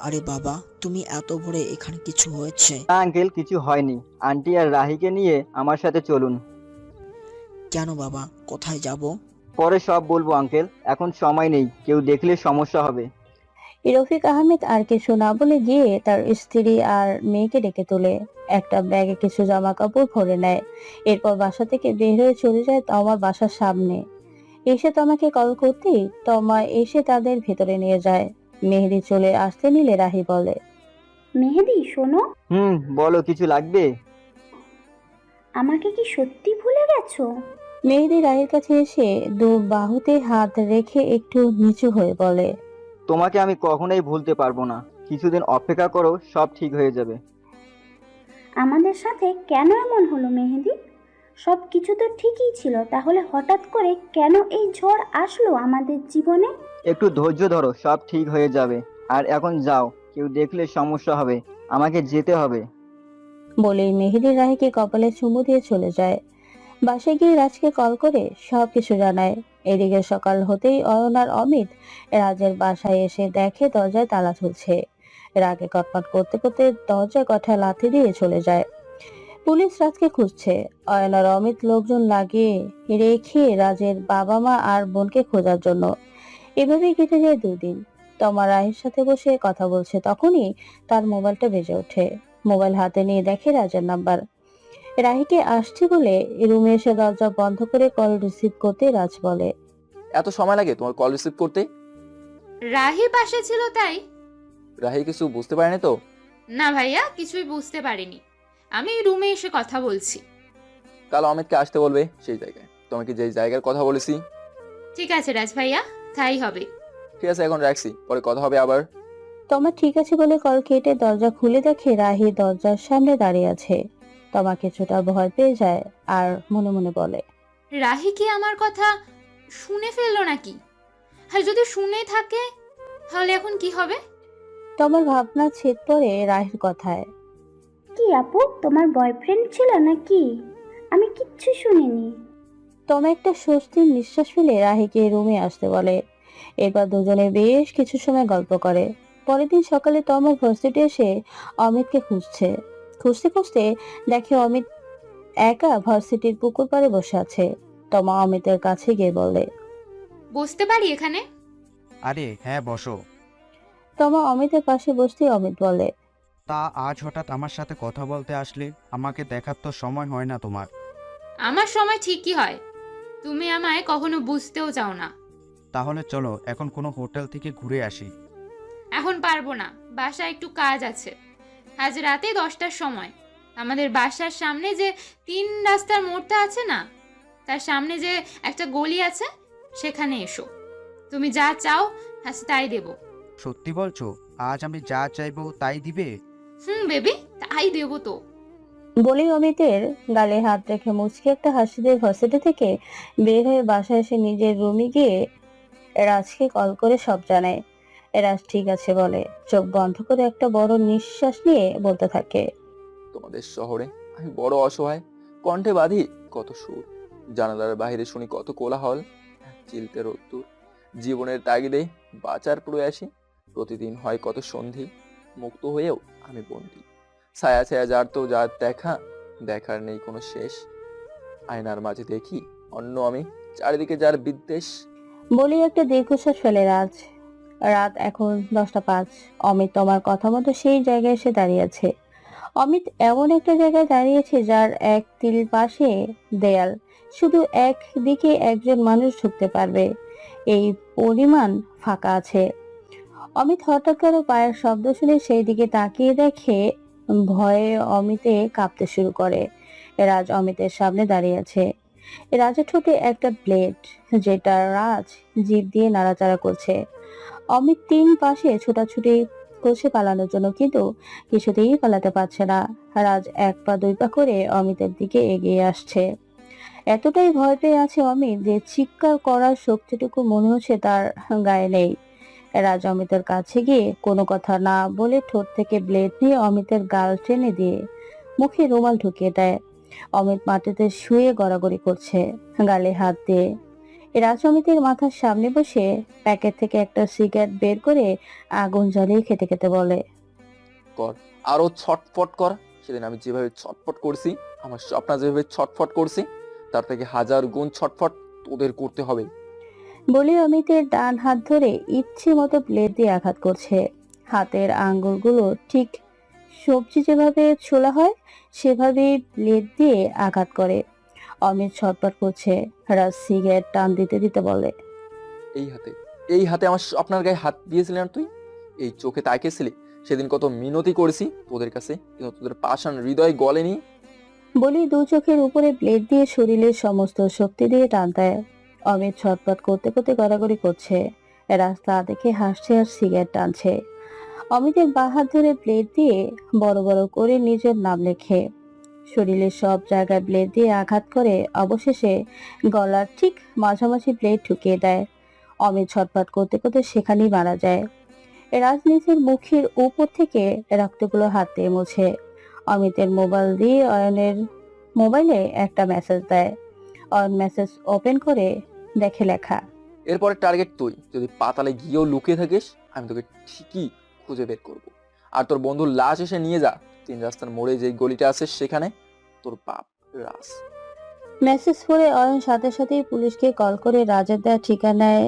K: আরে বাবা, তুমি এত ভোরে এখানে? কিছু হয়েছে?
H: না আঙ্কেল, কিছু হয়নি। আন্টি আর রাহিকে নিয়ে আমার সাথে চলুন।
K: কেন বাবা, কোথায় যাব?
H: পরে সব বলবো আঙ্কেল, এখন সময় নেই, কেউ দেখলে সমস্যা হবে।
C: রফিক আহমেদ আর কিছু না বলে গিয়ে তার স্ত্রী আর মেয়েকে ডেকে তোলে। একটা ব্যাগে কিছু জামা কাপড় ভরে নেয়। এরপর বাসা থেকে বের হয়ে চলে যায় তমার বাসার সামনে। এসে তমাকে কল করতেই তমা এসে তাদের ভেতরে নিয়ে যায়। মেহেদি চলে আসতে নিলে রাহি বলে,
E: মেহেদি শোনো,
H: বলো, কিছু লাগবে?
E: আমাকে কি সত্যি ভুলে গেছো?
C: মেহেদি রাহির কাছে এসে দু বাহুতে হাত রেখে একটু নিচু হয়ে বলে,
H: তোমাকে আমি কখনোই ভুলতে পারবো না। কিছুদিন অপেক্ষা করো, সব ঠিক হয়ে যাবে।
E: আমাদের সাথে কেন এমন হলো মেহেদি? সব কিছু তো ঠিকই ছিল, তাহলে হঠাৎ করে কেন এই ঝড় আসলো আমাদের জীবনে?
H: একটু ধৈর্য ধরো, সব ঠিক হয়ে যাবে। আর এখন যাও, কেউ দেখলে সমস্যা হবে, আমাকে যেতে হবে।
C: বলেই মেহেদি রাহিকে কপালে চুমু দিয়ে চলে যায়। বাসায় গিয়ে রাজকে কল করে সবকিছু জানায়। এদিকে সকাল হতেই অয়ন আর অমিত রাজের বাসায় এসে দেখে দরজায় তালা ঝুলছে। রাগে কটমট করতে করতে দরজায় কঠা লাথি দিয়ে চলে যায়। পুলিশ রাজকে খুঁজছে। অয়ন আর অমিত লোকজন লাগিয়ে রেখে রাজের বাবা মা আর বোনকে খোঁজার জন্য। এভাবেই কেটে যায় 2 দিন। তমা রাহির সাথে বসে কথা বলছে, তখনই তার মোবাইলটা বেজে ওঠে। মোবাইল হাতে নিয়ে দেখে রাজের নাম্বার। রাহিকে আসছে বলে রুমে এসে দরজা বন্ধ করে কল রিসিভ করতে রাজ বলে,
D: এত সময় লাগে তোমার কল রিসিভ করতে?
I: রাহি পাশে ছিল তাই।
D: রাহি কিছু বুঝতে পারেনি তো?
I: না ভাইয়া, কিছুই বুঝতে পারিনি। আমি রুমে এসে কথা বলছি।
D: কাল অমিতকে আসতে বলবে সেই জায়গায়, তোমাকে যেই জায়গার কথা বলেছি।
I: ঠিক আছে রাজ ভাইয়া, তাই হবে।
D: ঠিক আছে, এখন রাখছি, পরে কথা হবে আবার।
C: তমা ঠিক আছে বলে কল কেটে দরজা খুলে দেখে রাহি দরজার সামনে দাঁড়িয়ে আছে। তমা কিছুটা ভয় পেয়ে যায় আর মনে মনে বলে,
I: রাহি কি আমার কথা শুনে ফেললো নাকি? আর যদি শুনে থাকে তাহলে এখন কি হবে?
C: তমার ভাবনা ছেদ পড়ে রাহির কথায়।
E: কি আপু, তোমার বয়ফ্রেন্ড ছিল নাকি? আমি কিচ্ছু শুনিনি।
C: তমা একটা স্বস্তির নিঃশ্বাস ফেলে রাহিকে রুমে আসতে বলে। এরপর দুজনে বেশ কিছু সময় গল্প করে। পরের দিন সকালে তমা ভার্সিটি এসে অমিতকে খুঁজতে খুঁজতে দেখে অমিত একা ভার্সিটির পুকুর পাড়ে বসে আছে। তমা অমিতের কাছে গিয়ে বলে,
I: বসতে পারি এখানে?
N: আরে হ্যাঁ, বসো।
C: তমা অমিতের পাশে বসতেই অমিত বলে,
N: তা আজ হঠাৎ আমার সাথে কথা বলতে আসলে? আমাকে দেখার তো সময় হয় না তোমার।
I: আমার সময় ঠিকই হয়, তুমি আমায় কখনো বুঝতেও চাও না।
N: তাহলে চলো এখন কোনো হোটেল থেকে ঘুরে আসি।
I: এখন পারবো না, বাসায় একটু কাজ আছে। আজ রাতে 10টার সময় আমাদের বাসার সামনে যে 3 রাস্তার মোড়টা আছে না, তার সামনে যে একটা গলি আছে, সেখানে এসো। তুমি যা চাও আজ তাই দেবো।
N: সত্যি বলছো? আজ আমি যা চাইবো তাই দিবে?
I: বেবি, তাই দেবো তো।
C: বলেই অমিতের গালে হাত রেখে মুচকি একটা হাসি দিয়ে ভার্সিটি থেকে বের হয়ে বাসায় এসে নিজের রুমে গিয়ে রাজকে কল করে সব জানায়। রাজ ঠিক আছে বলে, চোখ বন্ধ করে একটা বড় নিঃশ্বাস নিয়ে বলতে থাকে,
D: তোমাদের শহরে আমি বড় অসহায়, কণ্ঠে বাঁধি কত সুর, জানালার বাইরে শুনি কত কোলাহল, চিলতে রোদ্দুর, জীবনের তাগিদে বাঁচার প্রয়াসী, প্রতিদিন হয় কত সন্ধি, মুক্ত হয়েও আমি বন্দী, ছায়া ছায়া যার তো যার দেখা, দেখার নেই কোনো শেষ, আয়নার মাঝে দেখি অন্য আমি, চারিদিকে যার বিদ্বেষ।
C: বলেই একটা দীর্ঘশ্বাস ফেলে রাজ। রাত এখন 10টা 5। অমিত তোমার কথা মতো সেই জায়গায় এসে দাঁড়িয়েছে। অমিত এমন একটা জায়গায় দাঁড়িয়েছে যার এক তিল পাশে দেয়াল, শুধু এক দিকে একজন মানুষ ঢুকতে পারবে, এই পরিমাণ ফাঁকা আছে। অমিত হঠাৎ কারো পায়ের শব্দ শুনে সেই দিকে তাকিয়ে দেখে, ভয়ে অমিতে কাঁপতে শুরু করে। রাজ অমিতের সামনে দাঁড়িয়ে আছে। রাজের ঠোঁটে একটা ব্লেড, যেটা রাজ জিভ দিয়ে নাড়াচাড়া করছে। অমিত 3 পাশে ছোটাছুটি করছে পালানোর জন্য, কিন্তু কিছুতেই পালাতে পারছে না। রাজ 1 পা 2 পা করে অমিতের দিকে এগিয়ে আসছে। এতটাই ভয় পেয়ে আছে অমিত যে চিৎকার করার শক্তিটুকু মনে হচ্ছে তার গায়ে নেই। রাজ অমিতের কাছে গিয়ে কোনো কথা না বলে ঠোঁট থেকে ব্লেড নিয়ে অমিতের গাল টেনে দিয়ে মুখে রুমাল ঢুকিয়ে দেয়। অমিত মাটিতে শুয়ে গড়াগড়ি করছে, গালে হাত দিয়ে। রাজ অমিতের মাথার সামনে বসে প্যাকেট থেকে একটা সিগারেট বের করে আগুন জ্বালিয়ে খেতে খেতে বলে,
D: কর, আরো ছটফট কর। সেদিন আমি যেভাবে ছটফট করছি, আমার স্বপ্না যেভাবে ছটফট করছি, তার থেকে 1000 গুণ ছটফট তোদের করতে হবে।
C: বলে অমিতের ডান হাত ধরে ইচ্ছে মতো ব্লেড দিয়ে আঘাত করছে। হাতের আঙ্গুলগুলো ঠিক সবজি যেভাবে ছোলা হয় সেভাবে ব্লেড দিয়ে আঘাত করে। অমিত ছটফট করছে। রাজ সিগারেট টান দিতে দিতে বলে,
D: এই হাতে আমার স্বপ্নার গায়ে হাত দিয়েছিলি না তুই? এই চোখে তাকিয়েছিলি? সেদিন কত মিনতি করেছি তোদের কাছে, কিন্তু তোদের পাষাণ হৃদয় গলেনি।
C: বলি 2 চোখের উপরে ব্লেড দিয়ে শরীরের সমস্ত শক্তি দিয়ে টান দেয়। অমিত ছটফট করতে করতে গড়াগড়ি করছে। রাস্তা দেখে হাসছে আর সিগারেট টানছে। অমিতের বাঁ হাত ধরে ব্লেড দিয়ে বড় বড় করে নিজের নাম লেখে। শরীরের সব জায়গায় ব্লেড দিয়ে আঘাত করে অবশেষে গলার ঠিক মাঝামাঝি ব্লেড ঢুকিয়ে দেয়। অমিত ছটফট করতে করতে সেখানেই মারা যায়। রাজ নিজের মুখের উপর থেকে রক্তগুলো হাত দিয়ে মুছে। অমিতের মোবাইল দিয়ে অয়নের মোবাইলে একটা মেসেজ দেয়। অয়ন মেসেজ ওপেন করে দেখে লেখা,
D: এরপরে টার্গেট তুই। যদি পাতালে গিয়েও লুকিয়ে থাকিস, আমি তোকে ঠিকই খুঁজে বের করব। আর তোর বন্ধুর লাশ এসে নিয়ে যা 3 রাস্তার মোড়ে যে গলিটা আছে সেখানে, তোর বাপ রাজ।
C: মেসেজ পড়ে অয়ন সাথে সাথেই পুলিশকে কল করে রাজের দেওয়া ঠিকানায়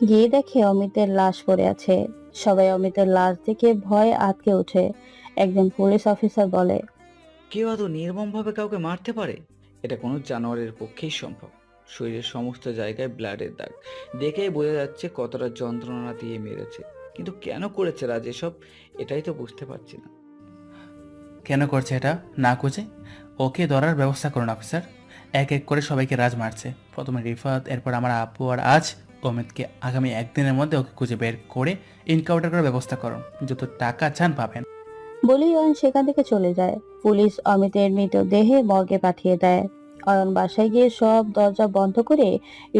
C: গিয়ে দেখে অমিতের লাশ পড়ে আছে। সবাই অমিতের লাশ দেখে ভয়ে আটকে ওঠে। একজন পুলিশ অফিসার বলে,
L: কেউ এত নির্মমভাবে কাউকে মারতে পারে? এটা কোনো জানোয়ারের পক্ষেই সম্ভব। শরীরের সমস্ত জায়গায় ব্লাডের দাগ, দেখেই বোঝা যাচ্ছে কতটা যন্ত্রণা দিয়ে মেরেছে। কিন্তু কেন করেছে রাজ এসব, এটাই তো বুঝতে পারছি না।
F: কেন করছে এটা না খুঁজে? ওকে ধরার ব্যবস্থা করুন অফিসার। এক এক করে সবাইকে রাজ মারছে। প্রথমে রিফাত, এরপর আমার আপু, আর আজ অমিতকে। আগামী 1 দিনের মধ্যে ওকে খুঁজে বের করে ইনকাউন্টার করার ব্যবস্থা করুন। যত টাকা চান পাবেন।
C: বলেই অয়ন সেখান থেকে চলে যায়। পুলিশ অমিতের মৃতদেহে মর্গে পাঠিয়ে দেয়। অয়ন বাসায় গিয়ে সব দরজা বন্ধ করে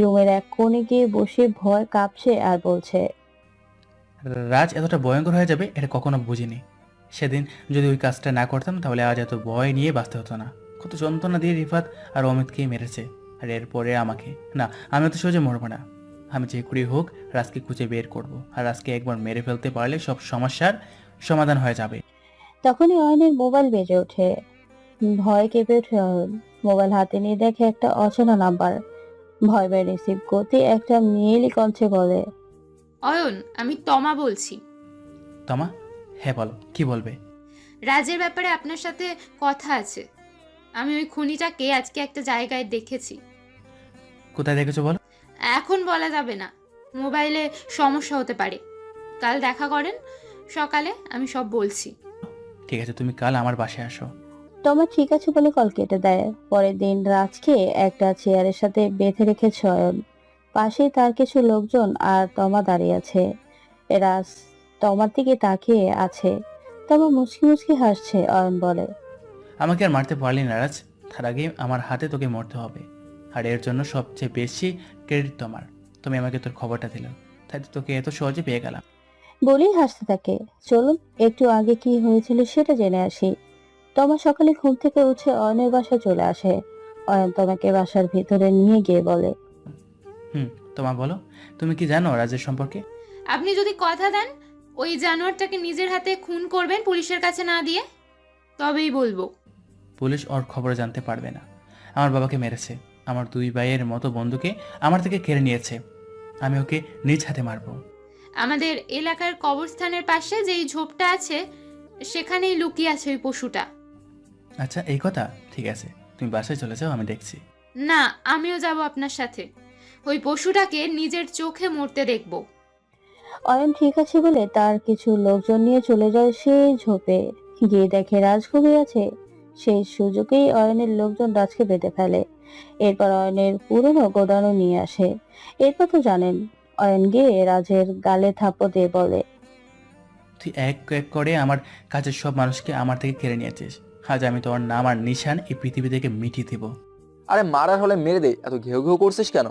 C: রুমের এক কোণে গিয়ে বসে ভয় কাঁপছে আর বলছে,
F: রাজ এতটা ভয়ঙ্কর হয়ে যাবে এটা কখনো বুঝিনি। সেদিন যদি ওই কাজটা না করতাম তাহলে আজ এত ভয় নিয়ে বাঁচতে হতো না। কত যন্ত্রণা দিয়ে রিফাত আর অমিতকেই মেরেছে, আর এরপরে আমাকে। না, আমি তো সহজে মরবো না। আমি যে করেই হোক রাজকে খুঁজে বের করব, আর রাজকে একবার মেরে ফেলতে পারলে সব সমস্যার সমাধান হয়ে যাবে।
C: তখনই অয়নের মোবাইল বেজে ওঠে। ভয় কেঁপে ওঠে অয়ন। মোবাইল হাতে নিয়ে দেখে একটা অচেনা নাম্বার। ভয় পেয়ে রিসিভ করতে একটা মেয়েলি কণ্ঠে বলে,
I: অয়ন, আমি তমা বলছি।
F: তমা? হ্যাঁ বলো, কি বলবে?
I: রাজের ব্যাপারে আপনার সাথে কথা আছে। আমি ওই খুনিটাকে আজকে একটা জায়গায় দেখেছি।
F: কোথায় দেখেছো বলো?
I: এখন বলা যাবে না, মোবাইলে সমস্যা হতে পারে। কাল দেখা করেন সকালে, আমি সব বলছি।
F: ঠিক আছে, তুমি কাল আমার বাসায় আসো।
C: তমা ঠিক আছে বলে কল কেটে দেয়। পরের দিন রাজকে একটা চেয়ারের সাথে বেঁধে রেখেছে অয়ন। পাশেই তার কিছু লোকজন আর তমা দাঁড়িয়ে আছে। রাজ তমার দিকে তাকিয়ে আছে। তমা মুচকি মুচকি হাসছে। অয়ন বলে,
F: আমাকে আর মারতে পারলি না রাজ, তার আগে আমার হাতে তোকে মরতে হবে। আর এর জন্য সবচেয়ে বেশি ক্রেডিট তোমার। তুমি আমাকে তোর খবরটা দিলে, তাই তো তোকে এত সহজে পেয়ে গেলাম।
C: বলেই হাসতে থাকে। চলুন একটু আগে কি হয়েছিল সেটা জেনে আসি। তমা সকালে ঘুম থেকে উঠে অয়নের বাসায় চলে আসে। অয়ন তমাকে বাসার ভিতরে নিয়ে গিয়ে বলে,
F: তোমা বলো, তুমি কি জানো রাজের সম্পর্কে?
I: আপনি যদি কথা দেন ওই জানোয়ারটাকে নিজের হাতে খুন করবেন পুলিশের কাছে না দিয়ে, তবেই বলবো।
F: পুলিশ ওর খবর জানতে পারবে না। আমার বাবাকে মেরেছে, আমার 2 ভাইয়ের মতো বন্ধুকে আমার থেকে কেড়ে নিয়েছে। আমি ওকে নিজ হাতে মারবো।
I: আমাদের এলাকার কবরস্থানের পাশে যেই ঝোপটা আছে সেখানেই লুকিয়ে আছে ওই পশুটা।
F: আচ্ছা এই কথা, ঠিক আছে তুমি বাসায় চলে যাও, আমি দেখছি।
I: না, আমিও যাব আপনার সাথে। ওই পশুটাকে নিজের চোখে মরতে দেখব।
C: অয়ন ঠিক আছে বলে তার কিছু লোকজন নিয়ে চলে যায় সেই ঝোপে। গিয়ে দেখে রাজ ঘুমিয়ে আছে। সেই সুযোগেই অয়নের লোকজন রাজকে বেঁধে ফেলে। এরপর অয়নের পুরনো গোডাউনে নিয়ে আসে। এরপর তো জানেন, অয়ন গিয়ে রাজের গালে থাপ্পড় দিয়ে বলে,
F: তুই এক এক করে আমার কাছের সব মানুষকে আমার থেকে কেড়ে নিয়েছিস। আজ আমি তোর নাম আর নিশান এই পৃথিবী থেকে মিটিয়ে দিব।
D: আরে মারার হলে মেরে দে, এত ঘেউ ঘেউ করছিস কেন?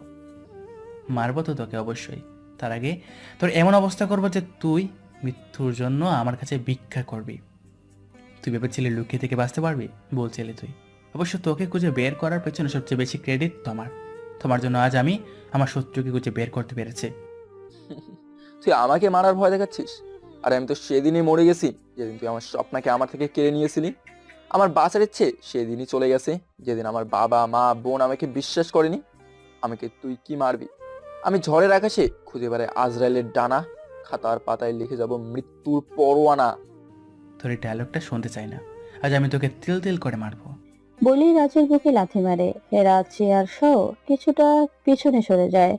F: মারবো তো তোকে অবশ্যই। তার আগে তোর এমন অবস্থা করবো যে তুই মৃত্যুর জন্য আমার কাছে ভিক্ষা করবি। তুই ভেবেছিলি লুকিয়ে থেকে বাঁচতে পারবি, বলছিলি তুই। অবশ্য তোকে খুঁজে বের করার পেছনে সবচেয়ে বেশি ক্রেডিট তোমার জন্য আজ আমি আমার শত্রুকে খুঁজে বের করতে পেরেছি।
D: তুই আমাকে মারার ভয় দেখাচ্ছিস? আরে আমি তো সেদিনই মরে গেছি যেদিন তুই আমার স্বপ্নকে আমার থেকে কেড়ে নিয়েছিলি। আমার বাঁচার ইচ্ছে সেদিনই চলে গেছে যেদিন আমার বাবা মা বোন আমাকে বিশ্বাস করেনি। আমাকে তুই কি মারবি? আমি ঝড়ের আকাশে খুঁজে বেড়াই আজরাইলের ডানা, খাতার পাতায় লিখে যাব মৃত্যুর পরোয়ানা।
F: তোর এই ডায়লগটা শুনতে চাই না। আজ আমি তোকে তিল তিল করে মারবো।
C: বলেই রাজের বুকে লাথি মারে। রাজ চেয়ার সহ কিছুটা পিছনে সরে যায়।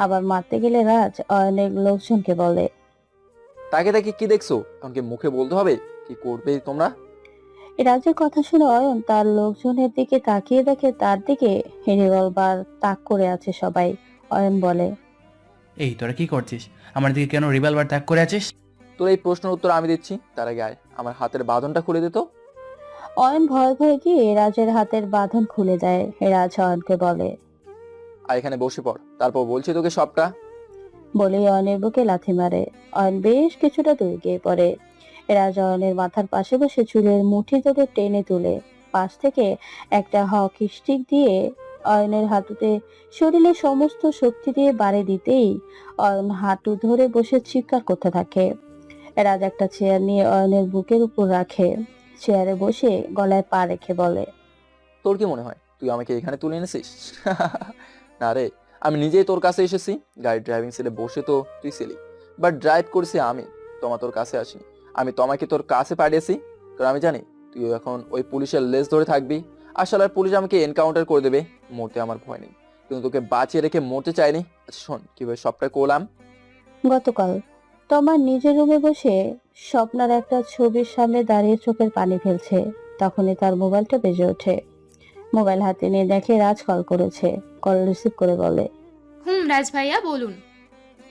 C: আবার মারতে গেলে রাজ অয়নের লোকজনকে বলে,
D: তাকে তাকে কি দেখছো? এমনকি মুখে বলতে হবে কি করবে তোমরা?
C: রাজের কথা শুনে অয়ন তার লোকজনের দিকে তাকিয়ে দেখে তার দিকে রিভলভার তাক করে আছে সবাই। অয়ন বলে,
F: এই তোরা কি করছিস? আমার দিকে কেন রিভলভার তাক করে আছিস?
D: তোর এই প্রশ্নের উত্তর আমি দিচ্ছি, তার আগে আয় আমার হাতের বাঁধনটা খুলে দিত।
C: অয়ন ভয় ভয়ে গিয়ে রাজের হাতের বাঁধন খুলে দেয়। রাজ অয়নকে বলে,
D: আর এখানে বসে পড়, তারপর বলছি তোকে সবটা।
C: বলেই অয়নের বুকে লাথি মারে। অয়ন বেশ কিছুটা দূর গিয়ে পড়ে। রাজ অয়নের মাথার পাশে বসে চুলের মুঠি ধরে টেনে তুলে পাশ থেকে একটা হকি স্টিক দিয়ে অয়নের হাঁটুতে শরীরে সমস্ত শক্তি দিয়ে বাড়ি দিতেই অয়ন হাঁটু ধরে বসে চিৎকার করতে থাকে। রাজ একটা চেয়ার নিয়ে অয়নের বুকের উপর রাখে। চেয়ারে বসে গলায় পা রেখে বলে,
D: তোর কি মনে হয় তুই আমাকে এখানে তুলে এনেছিস? না রে, আমি নিজেই তোর কাছে এসেছি। গাড়ি ড্রাইভিং সিটে বসে তো তুই ছিলি, বাট ড্রাইভ করছি আমি। তোর কাছে আসিনি, আমি তোমাকে তোর কাছে পাঠিয়েছি। কারণ আমি জানি তুই এখন ওই পুলিশের লেজ ধরে থাকবি। আসলে পুলিশ আমাকে এনকাউন্টার করে দেবে, মরতে আমার ভয় নেই, কিন্তু তোকে বাঁচিয়ে রেখে মরতে চাইনি। আচ্ছা শোন কিভাবে সবটা করলাম।
C: গতকাল তোমার নিজের রুমে বসে স্বপ্নার একটা ছবির সামনে দাঁড়িয়ে চোখের পানি ফেলছে। তখনই তার মোবাইলটা বেজে ওঠে। মোবাইল হাতে নিয়ে দেখে রাজ কল করেছে। কল রিসিভ করে বলে,
I: রাজ ভাইয়া বলুন।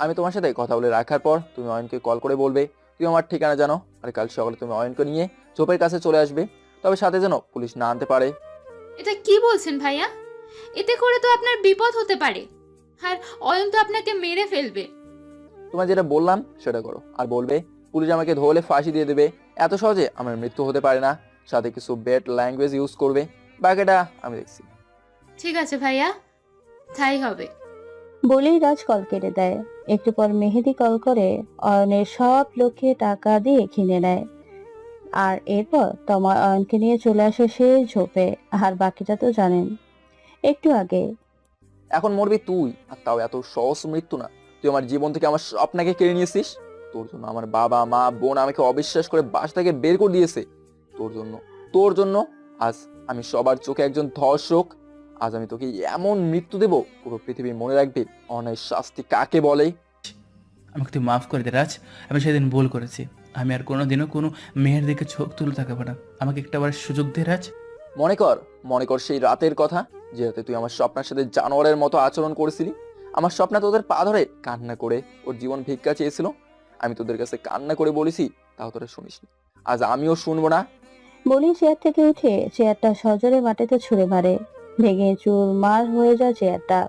D: আমি তোমার সাথে কথা বলে রাখার পর তুমি অয়নকে কল করে বলবে তুই আমার ঠিকানা জানো, আর কাল সকালে তুমি অয়নকে নিয়ে ঝোপের কাছে চলে আসবে। তবে সাথে যেন পুলিশ না আনতে পারে।
I: এটা কি বলছেন ভাইয়া? এতে করে তো আপনার বিপদ হতে পারে, আর অয়ন তো আপনাকে মেরে ফেলবে।
D: তোমার যেটা বললাম সেটা করো, আর বলবে পুলিশ আমাকে ধরলে ফাঁসি দিয়ে দেবে। এত সহজে আমার মৃত্যু হতে পারে না। সাথে কিছু ব্যাড ল্যাঙ্গুয়েজ ইউজ করবে, বাকিটা আমি দেখছি।
I: ঠিক আছে ভাইয়া, তাই হবে।
C: বলেই রাজ কল কেটে দেয়। একটু পর মেহেদি কল করে অয়নের সব লোককে টাকা দিয়ে কিনে নেয়। আর এরপর তোমার অয়নকে নিয়ে চলে আসে সেই ঝোপে। আর বাকিটা তো জানেন। একটু আগে
D: এখন মরবি তুই, আর তাও এত সহজ মৃত্যু না। তুই আমার জীবন থেকে আমার স্বপ্নকে কেড়ে নিয়েছিস। তোর জন্য আমার বাবা মা বোন আমাকে অবিশ্বাস করে বাসা থেকে বের করে দিয়েছে। তোর জন্য আজ আমি সবার চোখে একজন ধর্ষক। আজ আমি তোকে এমন মৃত্যু দেব, পুরো পৃথিবী মনে রাখবে অন্যায় শাস্তি কাকে বলে।
F: আমাকে তুই মাফ করে দে রাজ, আমি সেদিন ভুল করেছি। আমি আর কোনোদিনও কোনো মেয়ের দিকে চোখ তুলে থাকবো না। আমাকে একটা বার সুযোগ দে রাজ।
D: মনে কর সেই রাতের কথা, যে রাতে তুই আমার স্বপ্নের সাথে জানোয়ারের মতো আচরণ করেছিলি। আমার স্বপ্নে তোদের পা ধরে কান্না করে ওর জীবন ভিক্ষা চেয়েছিল। আমি তোদের কাছে কান্না করে বলেছি, তাও তোরা শুনিসনি। আজ আমিও শুনবো না।
C: বলি চেয়ার থেকে উঠে চেয়ারটা সজোরে মাটিতে ছুঁড়ে মারে। ভেঙে চুরমার হয়ে যায় চেয়ারটা।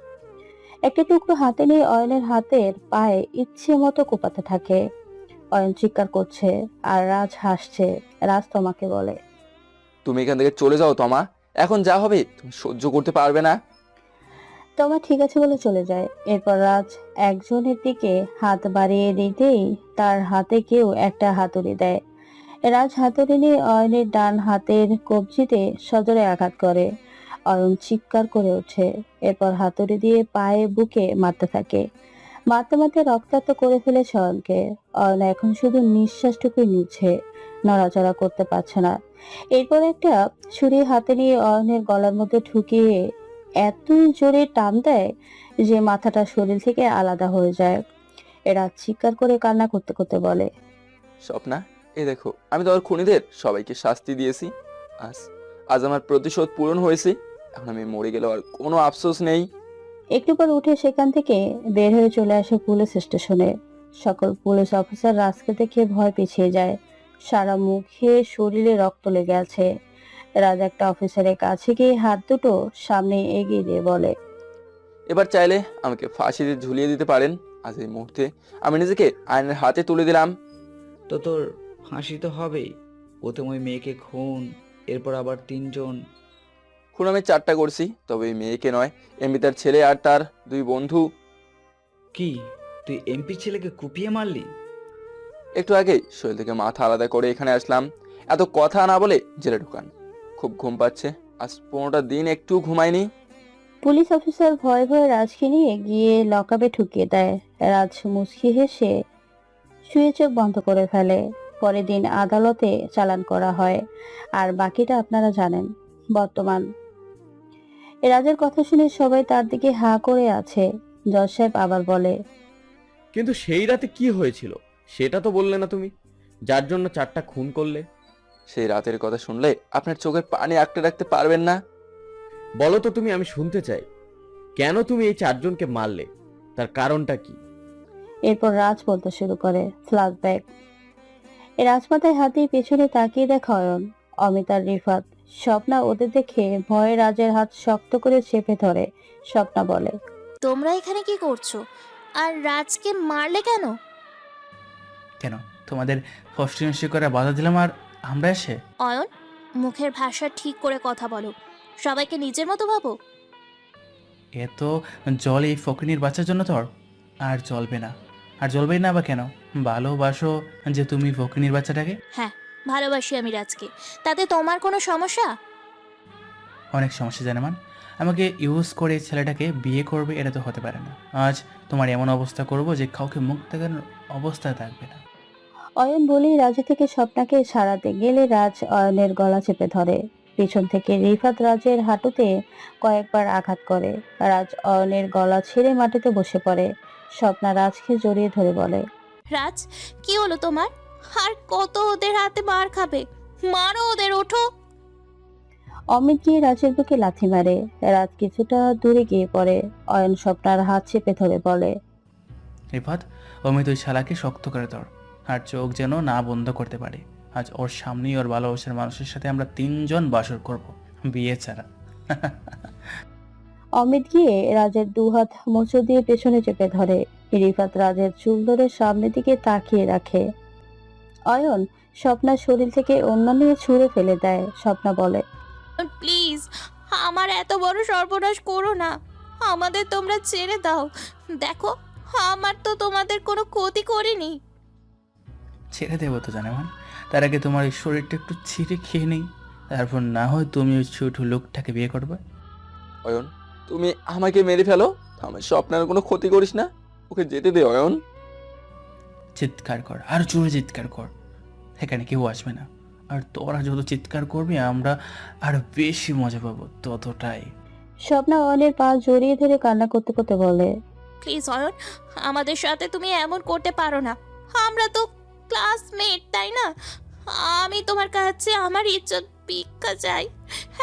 C: একটা টুকরো হাতে নিয়ে অয়নের হাতের পায়ে ইচ্ছে মতো কোপাতে থাকে। অয়ন চিৎকার করছে আর রাজ হাসছে। রাজ তোমাকে বলে,
D: তুমি এখান থেকে চলে যাও তমা, এখন যা হবে তুমি সহ্য করতে পারবে না।
C: তোমার ঠিক আছে বলে চলে যায়। এরপর রাজ একজনের দিকে হাত বাড়িয়ে দিতেই তার হাতে কেউ একটা হাতুড়ি দেয়। রাজ হাতুড়ি নিয়ে অয়নের ডান হাতের কবজিতে সজোরে আঘাত করে। অয়ন চিৎকার করে ওঠে। এরপর হাতুড়ি দিয়ে পায়ে বুকে মারতে থাকে। মারতে মারতে রক্তাক্ত করে ফেলেছে অয়নকে। অয়ন এখন শুধু নিঃশ্বাসটুকুই নিচ্ছে, নড়াচড়া করতে পারছে না। এরপর একটা ছুরি হাতে নিয়ে অয়নের গলার মধ্যে ঢুকিয়ে এত জোরে টান দেয় যে মাথাটা শরীর থেকে আলাদা হয়ে যায়। এরা চিৎকার করে কান্না করতে করতে বলে,
D: স্বপ্না, এই দেখো আমি তোমার খুনিদের সবাইকে শাস্তি দিয়েছি। আজ আজ আমার প্রতিশোধ পূরণ হয়েছে। এখন আমি মরে গেলেও আর কোনো আফসোস নেই।
C: একটু পর উঠে সেখান থেকে বের হয়ে চলে আসে পুলিশ স্টেশনে। সকল পুলিশ অফিসার রাজকে দেখে ভয় পিছিয়ে যায়। সারা মুখে শরীরে রক্ত লেগে আছে। রাজ একটা অফিসারের কাছে গিয়ে হাত দুটো সামনে এগিয়ে দিয়ে বলে,
D: এবার চাইলে আমাকে ফাঁসিতে ঝুলিয়ে দিতে পারেন। আজ এই মুহূর্তে আমি নিজেকে আইনের হাতে তুলে দিলাম।
L: তো তোর ফাঁসি তো হবেই। প্রথম ওই মেয়েকে খুন, এরপর আবার 3জন।
D: খুন আমি 4টা করছি, তবে এই মেয়েকে নয়, এমবি তার ছেলে আর তার 2 বন্ধু।
L: কি তুই এমপি ছেলেকে কুপিয়ে মারলি?
D: একটু আগেই শরীর থেকে মাথা আলাদা করে এখানে আসলাম। এত কথা না বলে জেলে ঢুকান। খুব ঘুম পাচ্ছে, আজ 15টা দিন একটু ঘুমাইনি।
C: পুলিশ অফিসার ভয়ে ভয়ে রাজকে নিয়ে গিয়ে লকআপে ঢুকিয়ে দেয়। রাজ মুচকি হেসে শুয়ে চোখ বন্ধ করে ফেলে। পরের দিন আদালতে চালান করা হয়। আর বাকিটা আপনারা জানেন। বর্তমান রাজের কথা শুনে সবাই তার দিকে হা করে আছে। জজ সাহেব আবার বলে,
B: কিন্তু সেই রাতে কি হয়েছিল সেটা তো বললে না তুমি, যার জন্য 4টা খুন করলে।
D: সেই রাতের কথা শুনলে আপনার চোখের পানি আটকে রাখতে পারবেন না।
B: বলো তো তুমি, আমি শুনতে চাই। কেন তুমি এই 4জনকে মারলে, তার কারণটা কি?
C: এরপর রাজ বলতে শুরু করে, ফ্ল্যাশব্যাক। রাজমাথায় হাত দিয়ে পেছনে তাকিয়ে দেখা অয়ন, অমিত আর রিফাত। স্বপ্না ওদের দেখে ভয়ে রাজের হাত শক্ত করে চেপে ধরে। স্বপ্না বলে,
G: তোমরা এখানে কি করছো? আর রাজকে মারলে কেন?
F: কেন তোমাদের ফষ্টিনষ্টি করে বাধা দিলাম আর আমরা এসে?
G: অয়ন, মুখের ভাষা ঠিক করে কথা বলো। সবাইকে নিজের মতো ভাবো।
F: এত জল এই ফকিনীর বাচ্চার জন্য তোর আর জ্বলবে না। আর জ্বলবেই না বা কেন? ভালোবাসো যে তুমি ফকিনীর বাচ্চাটাকে।
G: হ্যাঁ, ভালোবাসি আমি রাজকে। তাতে তোমার কোনো সমস্যা?
F: অনেক সমস্যা জানেমান। আমাকে ইউজ করে ছেলেটাকে বিয়ে করবে, এটা তো হতে পারে না। আজ তোমার এমন অবস্থা করব যে কাউকে মুখ দেখানোর অবস্থা থাকবে না।
C: অয়ন বলেই রাজু থেকে স্বপ্নাকে ছাড়াতে গেলে রাজ অয়নের গলা চেপে ধরে। পিছন থেকে রিফাত রাজের হাঁটুতে কয়েকবার আঘাত করে। রাজ অয়নের গলা ছেড়ে মাটিতে বসে পড়ে। স্বপ্না রাজকে জড়িয়ে ধরে বলে,
G: রাজ, কি হলো তোমার? আর কত ওদের হাতে মার খাবে? মারো ওদের, ওঠো।
C: অমিত গিয়ে রাজের বুকে লাথি মারে। রাজ কিছুটা দূরে গিয়ে পড়ে। অয়ন স্বপ্নার হাত চেপে ধরে বলে,
F: রিফাত, অমিত ওই শালাকে শক্ত করে ধর, আর চোখ যেন না বন্ধ করতে পারে। আজ ওর সামনেই ওর ভালোবাসার মানুষের সাথে আমরা 3জন বাসর করব, বিয়ে ছাড়া।
C: অমিত গিয়ে রাজের 2 হাত মোচড় দিয়ে পেছনে চেপে ধরে। রিফাত রাজের চুল ধরে সামনের দিকে তাকিয়ে রাখে। অয়ন স্বপ্নার শরীর থেকে অন্য নিয়ে ছুঁড়ে ফেলে দেয়। স্বপ্না বলে,
G: প্লিজ, আমার এত বড় সর্বনাশ করো না। আমাদের তোমরা ছেড়ে দাও। দেখো, আমার তো তোমাদের কোনো ক্ষতি করিনি।
F: ছেড়ে দেবো তো জানেমান, তার আগে তোমার এই শরীরটা একটু ছিঁড়ে খেয়ে নেই, তারপর না হয় তুমি ওই ছোট লোকটাকে বিয়ে করবে।
D: অয়ন, তুমি আমাকে মেরে ফেলো, আমার স্বপ্নের কোনো ক্ষতি করিস না। ওকে যেতে দে অয়ন।
F: চিৎকার কর, আর জোরে চিৎকার কর, এখানে কেউ আসবে না। আর তোরা যত চিৎকার করবি আমরা আরো বেশি মজা পাবো, ততটাই।
C: স্বপ্না অয়নের পা জড়িয়ে ধরে কান্না করতে করতে বলে,
G: প্লিজ অয়ন, আমাদের সাথে তুমি এমন করতে পারো না। আমরা তো ক্লাসমেট, তাই না? আমি তোমার কাছে আমার ইজ্জত ভিক্ষা চাই।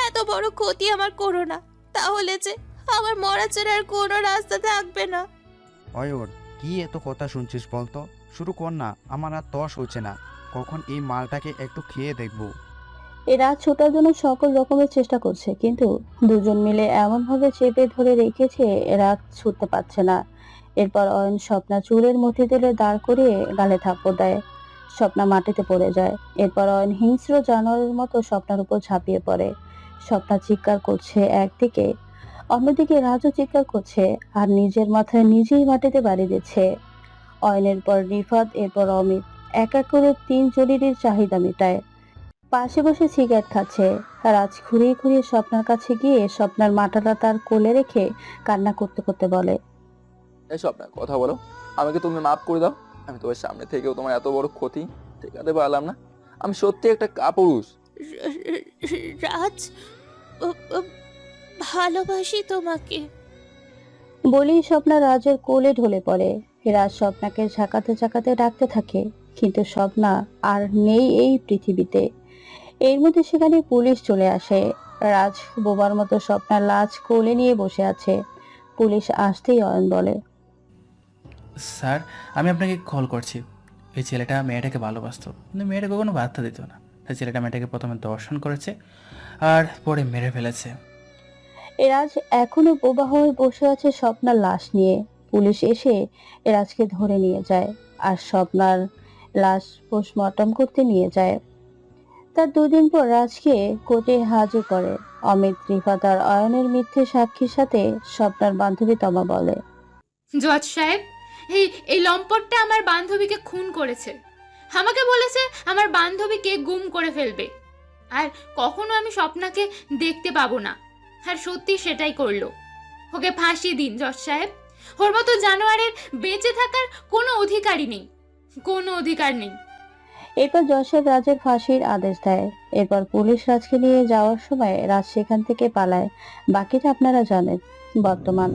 G: এত বড় ক্ষতি আমার করো না, তাহলে যে আমার মরা ছাড়া আর কোনো রাস্তা থাকবে না।
N: অয়ন, কি এত কথা শুনছিস বলতো? শুরু কর না, আমার আর তস হচ্ছে না। কখন এই মালটাকে একটু খেয়ে দেখবো।
C: এরা ছোটার জন্য সকল রকমের চেষ্টা করছে, কিন্তু দুজন মিলে এমনভাবে চেপে ধরে রেখেছে এরা ছুটতে পারছে না। এরপর অয়ন স্বপ্না চুলের মুঠি তুলে দাঁড় করিয়ে গালে থাপ্পড় দেয়। স্বপ্না মাটিতে পড়ে যায়। এরপর অয়ন হিংস্র জানোয়ারের মতো স্বপ্নার উপর ঝাঁপিয়ে পড়ে। স্বপ্না চিৎকার করছে একদিকে, অন্যদিকে রাজু চিৎকার করছে আর নিজের মাথায় নিজেই মাটিতে বাড়ি দিচ্ছে। অয়নের পর রিফাত, এরপর অমিত এক এক করে 3 জরির চাহিদা মেটায়। পাশে বসে সিগারেট খাচ্ছে। রাজ ঘুরিয়ে ঘুরিয়ে স্বপ্নার কাছে গিয়ে স্বপ্নার মাথাটা তার কোলে রেখে কান্না করতে করতে বলে,
D: এসব না, কথা বলো। আমাকে তুমি মাফ করে দাও। আমি তোমার সামনে থেকেও তোমার এত বড় ক্ষতি ঠেকাতে পারলাম না। আমি সত্যি একটা কাপুরুষ।
G: রাজ, ভালোবাসি তোমাকে।
C: বলেই স্বপ্না রাজের কোলে ঢলে পড়ে। রাজ স্বপ্নাকে ঝাঁকাতে ঝাঁকাতে ডাকতে থাকে, কিন্তু স্বপ্না আর নেই এই পৃথিবীতে। এর মধ্যে সেখানে পুলিশ চলে আসে। রাজ বোবার মতো স্বপ্নার লাশ কোলে নিয়ে বসে আছে। পুলিশ আসতেই অয়ন বলে,
F: স্যার, আমি আপনাকে কল করছি। এই ছেলেটা মেয়েটাকে ভালোবাসতো, কিন্তু মেয়েটা কখনো বার্তা দিত না। তাই ছেলেটা মেয়েটাকে প্রথমে দর্শন করেছে আর পরে মেরে ফেলেছে।
C: রাজ এখনো বোবা হয়ে বসে আছে স্বপ্নার লাশ নিয়ে। পুলিশ এসে রাজকে ধরে নিয়ে যায় আর স্বপ্নার লাশ পোস্টমর্টম করতে নিয়ে যায়। তার 2 দিন পর রাজকে কোর্টে হাজির করে। অমিত, রিফাত আর অয়নের মিথ্যে সাক্ষীর সাথে স্বপ্নার বান্ধবী তমা বলে,
I: জজ সাহেব, এই এই লম্পটটা আমার বান্ধবীকে খুন করেছে। আমাকে বলেছে আমার বান্ধবীকে গুম করে ফেলবে, আর কখনো আমি স্বপ্নাকে দেখতে পাবো না। আর সত্যি সেটাই করলো। ওকে ফাঁসি দিন জজ সাহেব। ওর মতো জানোয়ারের বেঁচে থাকার কোনো অধিকারই নেই, কোনো অধিকার নেই।
C: এরপর জশেব রাজের ফাঁসির আদেশ দেয়। এরপর পুলিশ রাজকে নিয়ে যাওয়ার সময় রাজ সেখান থেকে পালায়। বাকিটা আপনারা জানেন। বর্তমান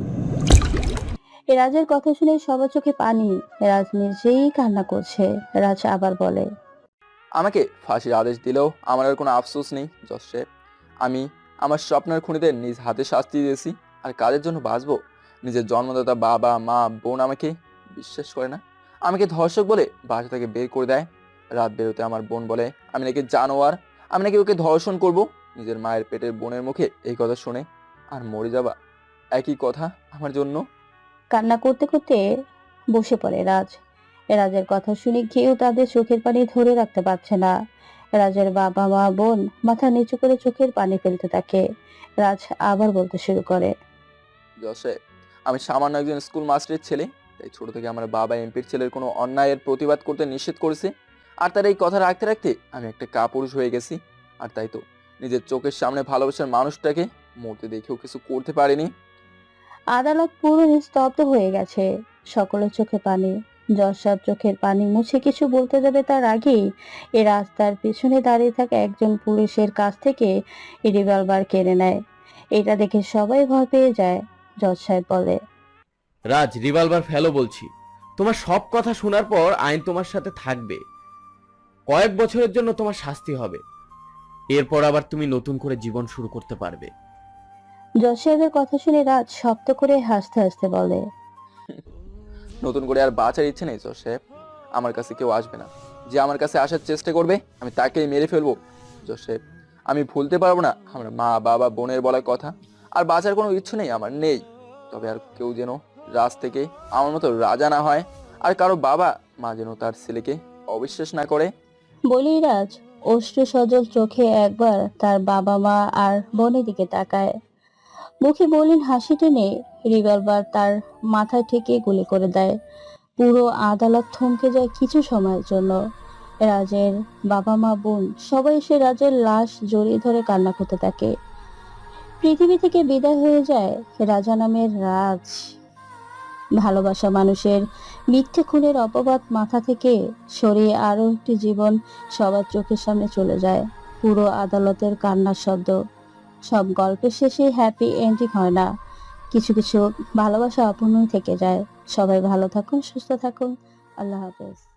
C: রাজের কথা শুনে সবার চোখে পানি। রাজ নিজেই কান্না করছে। রাজ আবার বলে,
D: আমাকে ফাঁসির আদেশ দিলেও আমার আর কোনো আফসোস নেই জজ সাহেব। আমি আমার স্বপ্নের খুনিদের নিজ হাতে শাস্তি দিয়েছি। আর কাজের জন্য বাঁচবো? নিজের জন্মদাতা বাবা মা বোন আমাকে বিশ্বাস করে না। আমাকে ধর্ষক বলে বাসা থেকে বের করে দেয়। রাত বেরোতে আমার বোন বলে আমি নাকি জানোয়ার, আমি নাকি ওকে ধর্ষণ করব। নিজের মায়ের পেটের বোনের মুখে এই কথা শুনে আর মরে যাবা একই কথা আমার জন্য।
C: কান্না করতে করতে বসে পড়ে রাজ। রাজের কথা শুনে কেউ তাদের চোখের পানি ধরে রাখতে পারছে না। রাজের বাবা মা বোন মাথা নিচু করে চোখের পানি ফেলতে থাকে। রাজ আবার বলতে শুরু করে,
D: জসে, আমি সামান্য একজন স্কুল মাস্টারের ছেলে। তাই ছোট থেকে আমার বাবা এমপির ছেলের কোনো অন্যায়ের প্রতিবাদ করতে নিষেধ করেছে। আর তার এই কথা রাখতে রাখতে আমি একটা কাপুরুষ হয়ে গেছি। আর তাই তো নিজের চোখের সামনে ভালোবাসার মানুষটাকে মরতে দেখেও কিছু করতে পারিনি।
C: আদালত পুরো নিস্তব্ধ হয়ে গেছে। সকলের চোখে পানি। জজ সাহেব চোখের পানি মুছে কিছু বলতে যাবে তার আগেই এ রাস্তার পিছনে দাঁড়িয়ে থাকা একজন পুলিশের কাছ থেকে রিভলভার কেড়ে নেয়। এটা দেখে সবাই ভয় পেয়ে যায়। জজ সাহেব বলে,
B: রাজ, রিভলভার ফেলো বলছি। তোমার সব কথা শোনার পর আইন তোমার সাথে থাকবে। কয়েক বছরের জন্য তোমার শাস্তি হবে। এরপর আবার তুমি নতুন করে জীবন শুরু করতে পারবে।
C: জজ সাহেবের কথা শুনে রাজ শব্দ করে হাসতে হাসতে বলে,
D: নতুন করে আর বাঁচার ইচ্ছে নেই জজ সাহেব। আমার কাছে কেউ আসবে না। যে আমার কাছে আসার চেষ্টা করবে আমি তাকেই মেরে ফেলবো। জজ সাহেব, আমি ভুলতে পারবো না আমার মা বাবা বোনের বলার কথা। আর বাঁচার কোনো ইচ্ছে নেই আমার, নেই। তবে আর কেউ যেন রাজ থেকে আমার মতো রাজা না হয়। আর কারো বাবা মা যেন তার ছেলেকে অবিশ্বাস না করে।
C: বলেই রাজ অশ্রু সজল চোখে একবার তার বাবা মা আর বোনের দিকে তাকায়। মুখে বলিন হাসি টেনে রিভলভার তার মাথায় ঠেকে গুলি করে দেয়। পুরো আদালত থমকে যায় কিছু সময়ের জন্য। রাজের বাবা মা বোন সবাই এসে রাজের লাশ জড়িয়ে ধরে কান্না করতে থাকে। পৃথিবী থেকে বিদায় হয়ে যায় রাজা নামের রাজ। ভালোবাসা মানুষের মিথ্যে খুনের অপবাদ মাথা থেকে সরিয়ে আরো একটি জীবন সবার চোখের সামনে চলে যায়। পুরো আদালতের কান্নার শব্দ। সব গল্পের শেষে হ্যাপি এন্ডিং হয় না, কিছু কিছু ভালোবাসা অপূর্ণই থেকে যায়। সবাই ভালো থাকুন, সুস্থ থাকুন। আল্লাহ হাফেজ।